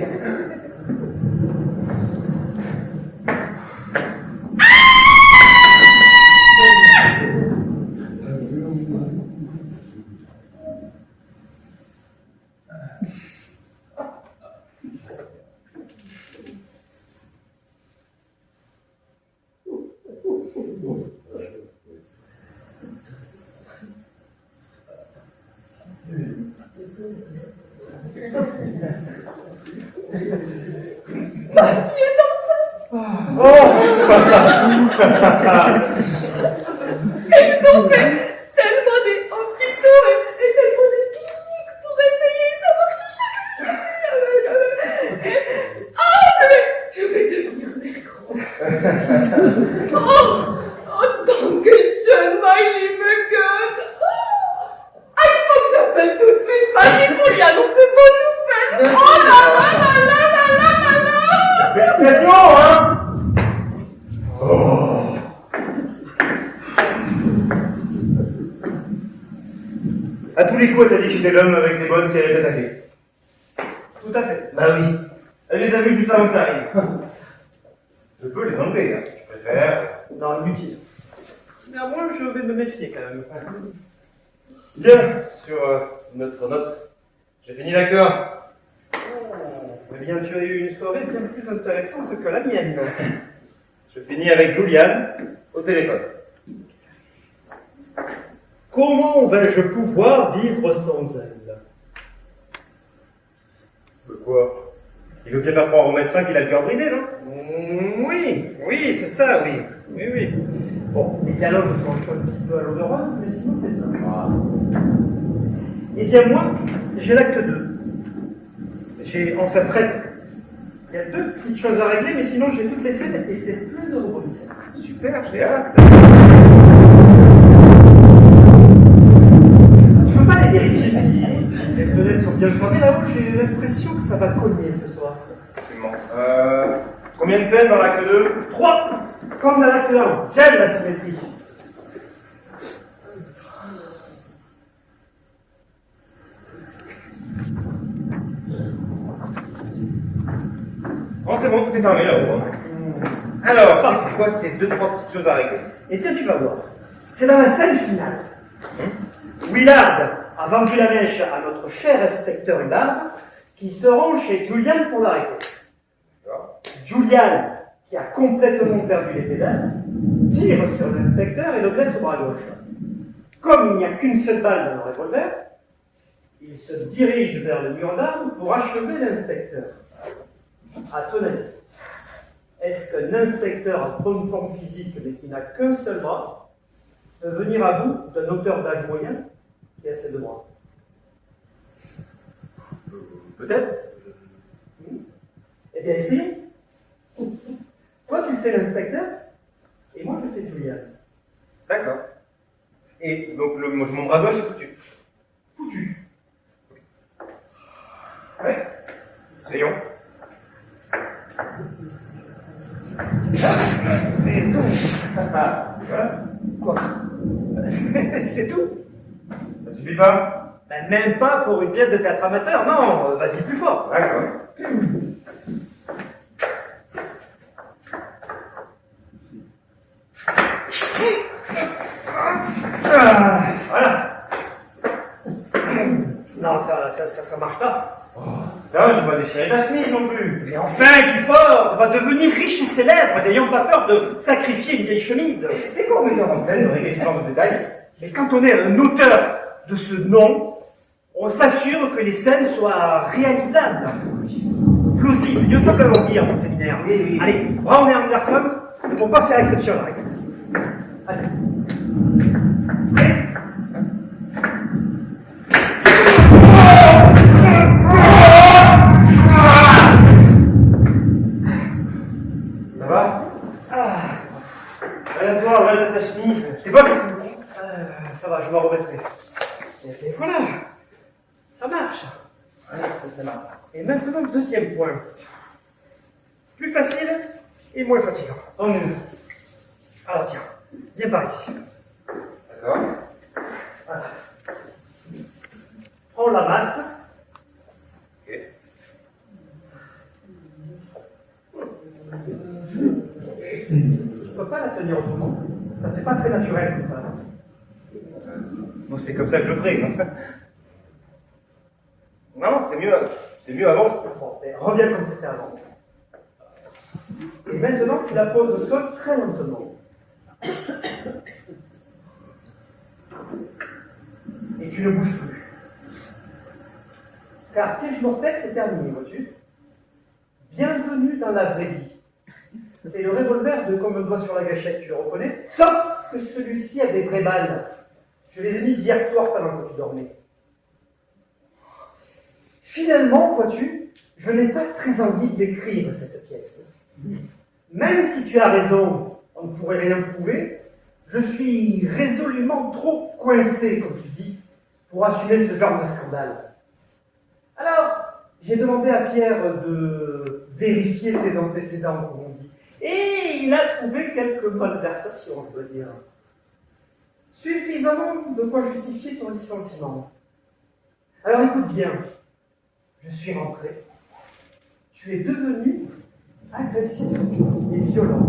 Ils ont fait tellement des hôpitaux et tellement des cliniques pour essayer, ça marche jamais. Je vais devenir mère grand. Oh, tant que jeune, my liebe Gott. Il faut que j'appelle tout de suite Fanny pour lui annoncer bonne nouvelle. Oh là là là là là là là là. Félicitations, hein. À tous les coups, elle t'a dit que j'étais l'homme avec les bonnes qui allait l'attaquer. Tout à fait. Bah oui. Elle les a vus juste avant que t'arrives. Je peux les enlever, hein, si tu préfères. Non, inutile. Néanmoins, je vais me méfier quand même. Tiens, sur notre note, j'ai fini l'acteur. Eh bien, tu as eu une soirée bien plus intéressante que la mienne. Je finis avec Juliane au téléphone. Comment vais-je pouvoir vivre sans elle? Quoi? Il veut bien faire croire au médecin qu'il a le cœur brisé, non? Oui, c'est ça, oui. Oui. Bon, les dialogues sont un petit peu à l'eau de rose, mais sinon c'est ça. Eh bien, moi, j'ai l'acte 2. Enfin, presque. Il y a 2 petites choses à régler, mais sinon j'ai toutes les scènes et c'est plein de rebondissements. Super, j'ai hâte. Tu peux pas les vérifier si les fenêtres sont bien fermées là-haut? J'ai l'impression que ça va cogner ce soir. Absolument. Combien de scènes dans l'acte 2? 3, comme dans l'acte 1. J'aime la symétrie. Oh, c'est bon, tout est fermé là-haut. Hein. Alors, c'est quoi ces 2-3 petites choses à régler? Eh bien, tu vas voir. C'est dans la scène finale. Willard a vendu la mèche à notre cher inspecteur Hubbard, qui se rend chez Julian pour l'arrêter. Julian, qui a complètement perdu les pédales, tire sur l'inspecteur et le blesse au bras gauche. Comme il n'y a qu'une seule balle dans le revolver, il se dirige vers le mur d'armes pour achever l'inspecteur. À ton avis, est-ce qu'un inspecteur à bonne forme physique mais qui n'a qu'un seul bras peut venir à bout d'un auteur d'âge moyen qui a ses 2 bras? Peut-être. Eh bien, essayons. Toi, tu fais l'inspecteur, et moi, je fais Julian. D'accord. Et donc, mon bras gauche est foutu. Foutu. Ouais. Essayons. Et zoom. Voilà. Quoi? C'est tout? Ça suffit pas? Ben, même pas pour une pièce de théâtre amateur, non, vas-y plus fort. D'accord. Voilà. Non, ça marche pas. Ça, je vais pas déchirer ta chemise non plus. Mais enfin, Clifford va devenir riche et célèbre, n'ayant pas peur de sacrifier une vieille chemise. C'est quoi metteur en scène de régler ce genre de détails? Mais quand on est un auteur de ce nom, on s'assure que les scènes soient réalisables, plausibles. Il veut simplement dire, mon séminaire. Oui. Allez, Brown et Anderson ne vont pas faire exception à la règle. Allez. Allez. Ça va? Ah, Regarde-toi, regarde ta chemise. c'est bon. Ça va, je m'en remettrai. Et voilà, ça marche. Ouais, ça marche. Et maintenant, le deuxième point. Plus facile et moins fatigant. Tant mieux. Alors tiens, viens par ici. D'accord. Voilà. Prends la masse. Ok. Tu peux pas la tenir autrement. Ça fait pas très naturel comme ça. Bon, c'est comme ça que je ferai. Non, c'était mieux. C'est mieux avant. Bon, ben, reviens comme c'était avant. Et maintenant, tu la poses au sol très lentement. Et tu ne bouges plus. Car piège mortel, c'est terminé, vois-tu. Bienvenue dans la vraie vie. C'est le revolver de comme un doigt sur la gâchette, tu le reconnais? Sauf que celui-ci a des vraies balles. Je les ai mises hier soir pendant que tu dormais. Finalement, vois-tu, je n'ai pas très envie de l'écrire, cette pièce. Même si tu as raison, on ne pourrait rien prouver, je suis résolument trop coincé, comme tu dis, pour assumer ce genre de scandale. Alors, j'ai demandé à Pierre de vérifier tes antécédents, comme on dit. Et il a trouvé quelques malversations, je dois dire. Suffisamment de quoi justifier ton licenciement. Alors écoute bien, je suis rentré. Tu es devenu agressif et violent.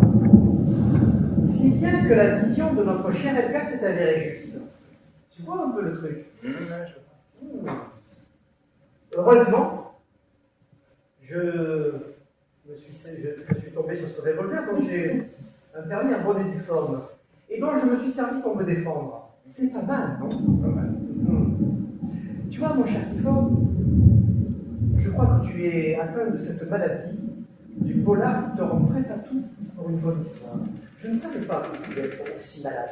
Si bien que la vision de notre cher Elka s'est avérée juste. Tu vois un peu le truc? Heureusement, je suis tombé sur ce revolver dont j'ai un permis à bonne et due forme et dont je me suis servi pour me défendre. C'est pas mal, non? Pas mal. Tu vois, mon cher Clifford, je crois que tu es atteint de cette maladie du polar qui te rend prêt à tout pour une bonne histoire. Je ne savais pas que tu pouvais être aussi malade.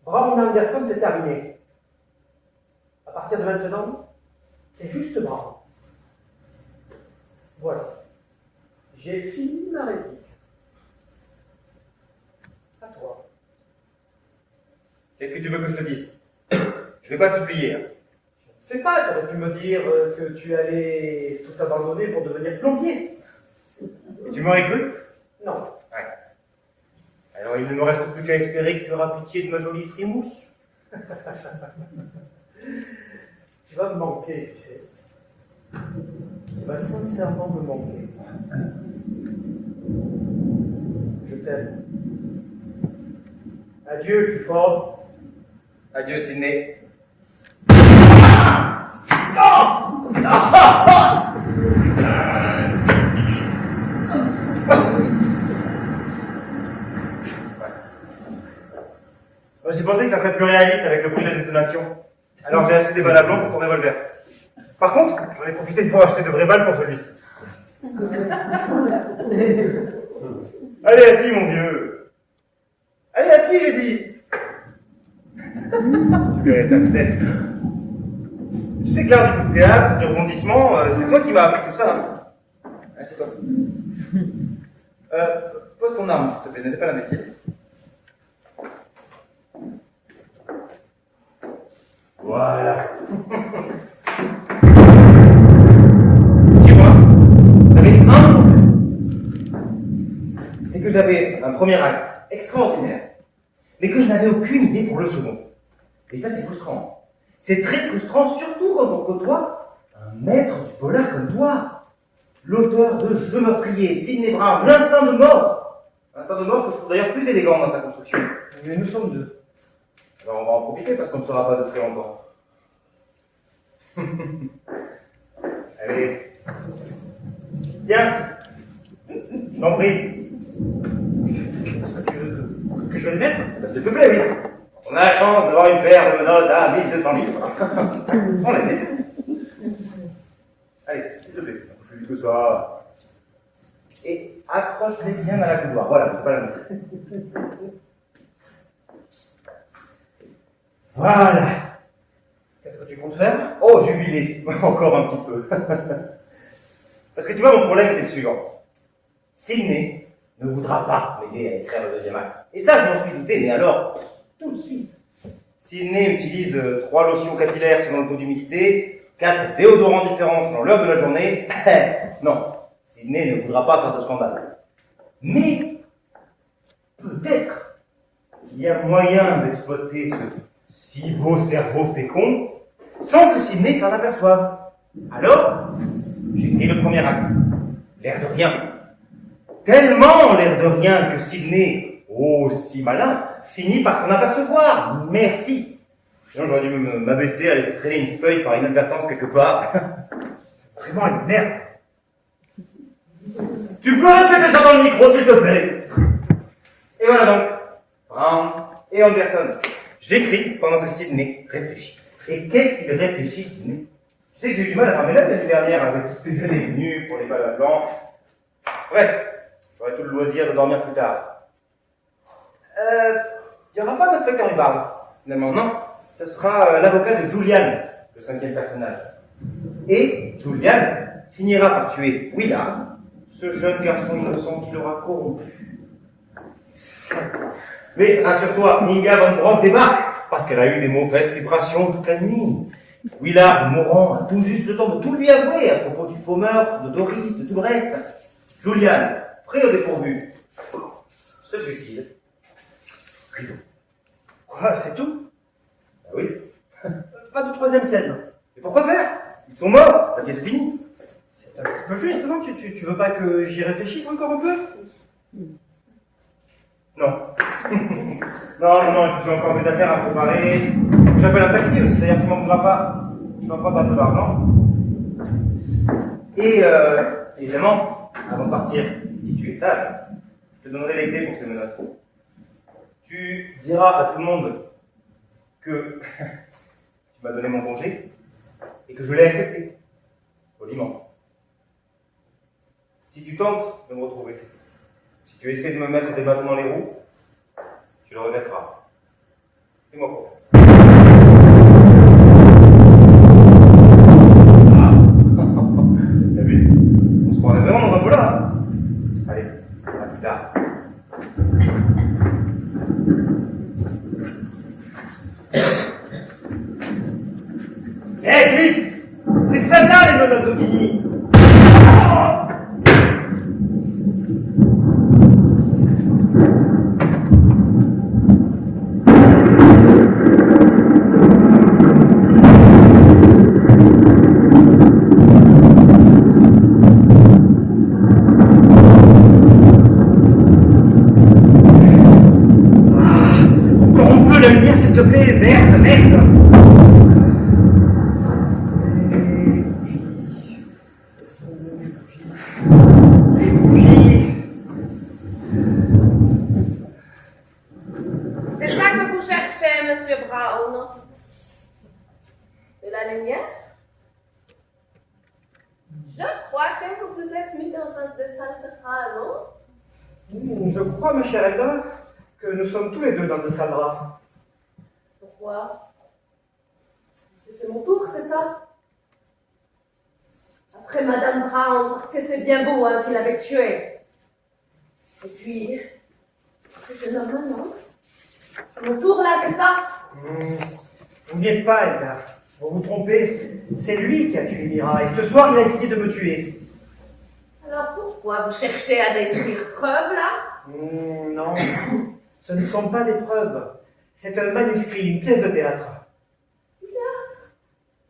Brown Anderson, c'est terminé. À partir de maintenant, c'est juste Brown. Voilà. J'ai fini ma réplique. À toi. Qu'est-ce que tu veux que je te dise? Je vais pas te supplier. Hein. Je ne sais pas, tu aurais pu me dire que tu allais tout abandonner pour devenir plombier. Et tu m'aurais cru? Non. Ouais. Alors il ne me reste plus qu'à espérer que tu auras pitié de ma jolie frimousse. Tu vas me manquer, tu sais. Tu vas sincèrement me manquer. Je t'aime. Adieu, Clifford. Adieu, Sydney. J'ai pensé que ça ferait plus réaliste avec le bruit de la détonation. Alors j'ai acheté des balles à blanc pour ton revolver. Par contre, j'en ai profité pour acheter de vraies balles pour celui-ci. Allez, assis, mon vieux. Allez, assis, j'ai dit. Tu verrais ta tête. Tu sais que l'art du théâtre, du rebondissement, c'est toi qui m'as appris tout ça. Hein. Assieds-toi. Pose ton arme, s'il te plaît, n'aide pas l'imbécile. Voilà. Dis-moi, j'avais un problème. C'est que j'avais un premier acte extraordinaire, mais que je n'avais aucune idée pour le second. Et ça, c'est frustrant. C'est très frustrant, surtout quand on côtoie un maître du polar comme toi. L'auteur de Jeu meurtrier, Sydney Brown, l'instinct de mort. L'instinct de mort que je trouve d'ailleurs plus élégant dans sa construction. Mais nous sommes deux. Alors on va en profiter parce qu'on ne sera pas de très longtemps. Allez. Tiens. Je t'en prie. Est-ce que tu veux que je le mette? S'il te plaît, oui. On a la chance d'avoir une paire de menottes à 1200 livres. On les essaie. Allez, s'il te plaît, un peu plus vite que ça. Et accroche-les bien à la couloir. Voilà, c'est pas la musique. Voilà. Qu'est-ce que tu comptes faire? Oh, jubilé. Encore un petit peu. Parce que tu vois, mon problème était le suivant. Sidney ne voudra pas m'aider à écrire le deuxième acte. Et ça, je m'en suis douté, mais alors, tout de suite. Sidney utilise 3 lotions capillaires selon le taux d'humidité, 4 déodorants différents selon l'heure de la journée. Non, Sidney ne voudra pas faire de scandale. Mais, peut-être qu'il y a moyen d'exploiter ce si beau cerveau fécond sans que Sidney s'en aperçoive. Alors, j'écris le premier acte. L'air de rien. Tellement l'air de rien que Sidney, oh si malin, finit par s'en apercevoir. Merci. Sinon j'aurais dû m'abaisser à laisser traîner une feuille par inadvertance quelque part. Vraiment une merde. Tu peux répéter ça dans le micro s'il te plaît. Et voilà donc. Brown et Anderson. J'écris pendant que Sidney réfléchit. Et qu'est-ce qu'il réfléchit, Sidney? Tu sais que j'ai eu du mal à fermer l'œil l'année dernière avec toutes tes années venues pour les balles à blanc. Bref, j'aurai tout le loisir de dormir plus tard. Il n'y aura pas d'inspecteur Hubbard, finalement, non. Ce sera l'avocat de Julian, le 5e personnage. Et Julian finira par tuer Willard, ce jeune garçon innocent qui l'aura corrompu. Mais rassure-toi, Inga Van Brock débarque, parce qu'elle a eu des mauvaises vibrations toute la nuit. Willard, mourant, a tout juste le temps de tout lui avouer à propos du faux meurtre, de Doris, de tout le reste. Julian, pris au dépourvu, se suicide. Rideau. Quoi, c'est tout? Ah oui. Pas de troisième scène. Et pourquoi faire? Ils sont morts, la pièce est finie. C'est un petit peu juste, non? Tu veux pas que j'y réfléchisse encore un peu? Non. non, j'ai encore des affaires à préparer. J'appelle un taxi aussi, d'ailleurs tu m'en voudras pas. Je m'emprunte un peu d'argent. Et évidemment, avant de partir, si tu es sage, je te donnerai les clés pour ces menottes. Tu diras à tout le monde que tu m'as donné mon congé et que je l'ai accepté, poliment. Si tu tentes de me retrouver, si tu essaies de me mettre des bâtons dans les roues, tu le regretteras. Fais-moi confiance. Ah. T'as vu? On se croirait vraiment dans un boulot, hein? Allez, à plus tard. Hé, Cliff! C'est Satan, les menottes d'Odini! S'il te plaît, merde, merde. Les bougies. C'est ça que vous cherchez, Monsieur Brown? De la lumière? Je crois que vous vous êtes mis dans un de salle de travail, non? Je crois, ma chère Elda, que nous sommes tous les deux dans le salle drap. Pourquoi? C'est mon tour, c'est ça? Après Madame Brown, parce que c'est bien beau hein, qu'il avait tué. Et puis, c'est normal, non? C'est mon tour là, c'est ça? Vous n'y êtes pas, Elda. Vous vous trompez. C'est lui qui a tué Mira, et ce soir, il a essayé de me tuer. Alors pourquoi vous cherchez à détruire preuves là? Non, ce ne sont pas des preuves. C'est un manuscrit, une pièce de théâtre. Théâtre?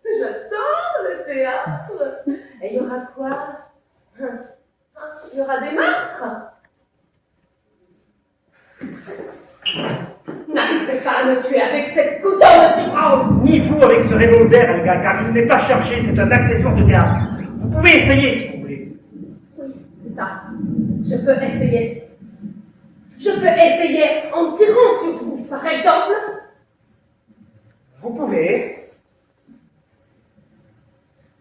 J'adore le théâtre. Et il y aura quoi? Il y aura des meurtres? N'arrivez pas à me tuer avec cette couteau, Monsieur Brown! Ni vous avec ce revolver, les gars, car il n'est pas chargé, c'est un accessoire de théâtre. Vous pouvez essayer si vous voulez. Oui, c'est ça. Je peux essayer. Je peux essayer en tirant sur vous, par exemple. pouvez.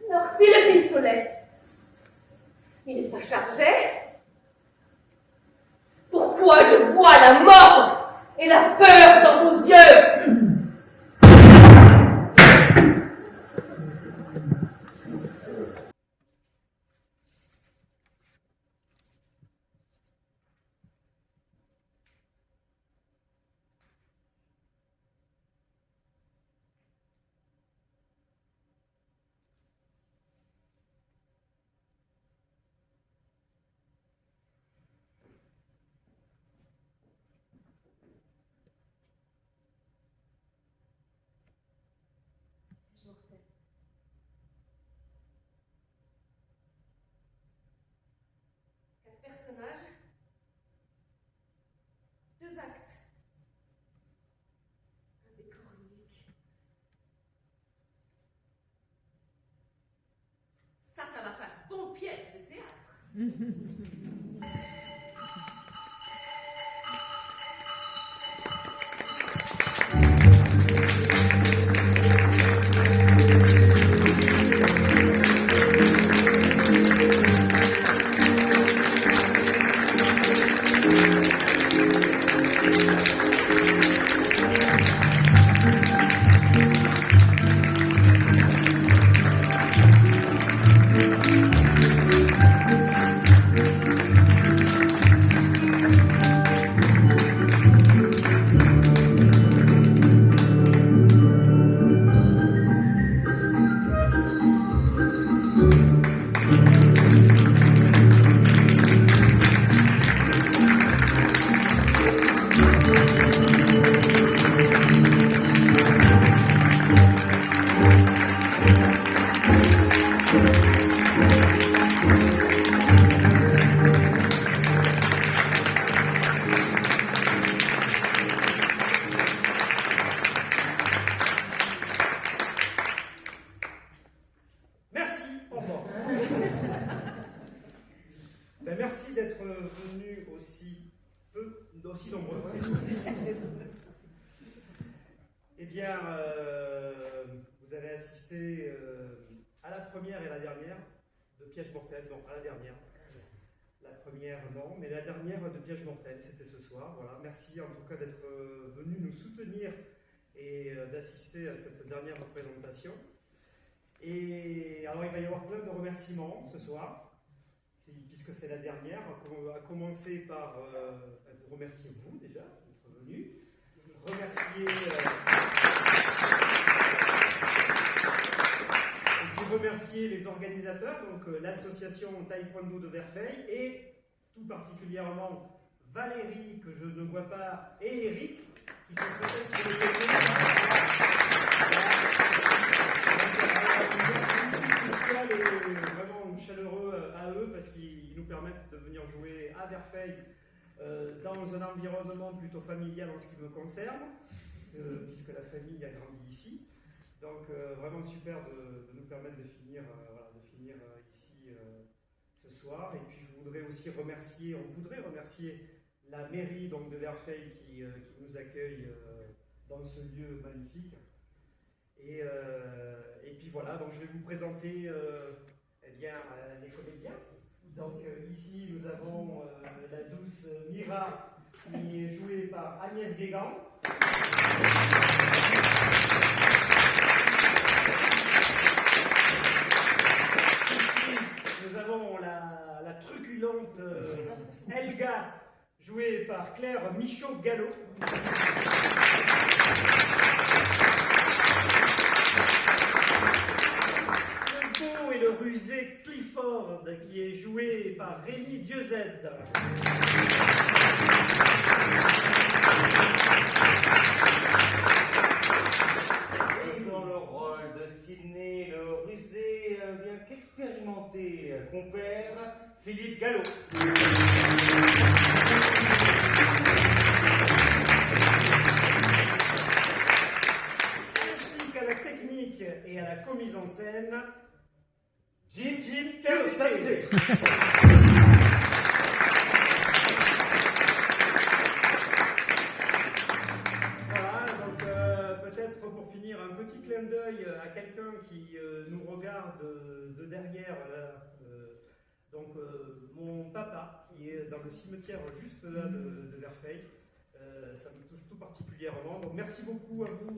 Merci le pistolet. Il n'est pas chargé. Pourquoi je vois la mort et la peur dans vos yeux? Quatre personnages, 2 actes, un décor unique. Ça va faire bonne pièce de théâtre. Merci, au revoir. Merci d'être venus aussi nombreux. Eh bien, vous avez assisté à la première et la dernière de Piège mortel. Non, à la dernière. La première, non, mais la dernière de Piège mortel, c'était ce soir. Voilà. Merci en tout cas d'être venus nous soutenir et d'assister à cette dernière représentation. Et alors, il va y avoir plein de remerciements ce soir, puisque c'est la dernière, à commencer par vous remercier vous déjà d'être venus, remercier les organisateurs, donc l'association Taekwondo de Verfeil et tout particulièrement Valérie, que je ne vois pas, et Eric, qui sont peut-être sur le côté. Et vraiment chaleureux à eux parce qu'ils nous permettent de venir jouer à Verfeil dans un environnement plutôt familial en ce qui me concerne, puisque la famille a grandi ici. Donc vraiment super de nous permettre de finir ici ce soir. Et puis on voudrait remercier la mairie donc, de Verfeil qui nous accueille dans ce lieu magnifique. Et puis voilà, donc je vais vous présenter les comédiens. Donc ici nous avons la douce Mira qui est jouée par Agnès Guégan. Ici nous avons la truculente Elga jouée par Claire Michaud-Gallo. Et le rusé Clifford qui est joué par Rémi Dieuzède. Dans le rôle de Sidney, le rusé bien qu'expérimenté compère Philippe Gallo. Ainsi qu'à la technique et à la commise en scène, Jim Cavité. Voilà, donc peut-être peut-être pour finir un petit clin d'œil à quelqu'un qui nous regarde de derrière. Là, mon papa, qui est dans le cimetière juste là de Verfeil. Ça me touche tout particulièrement. Donc merci beaucoup à vous.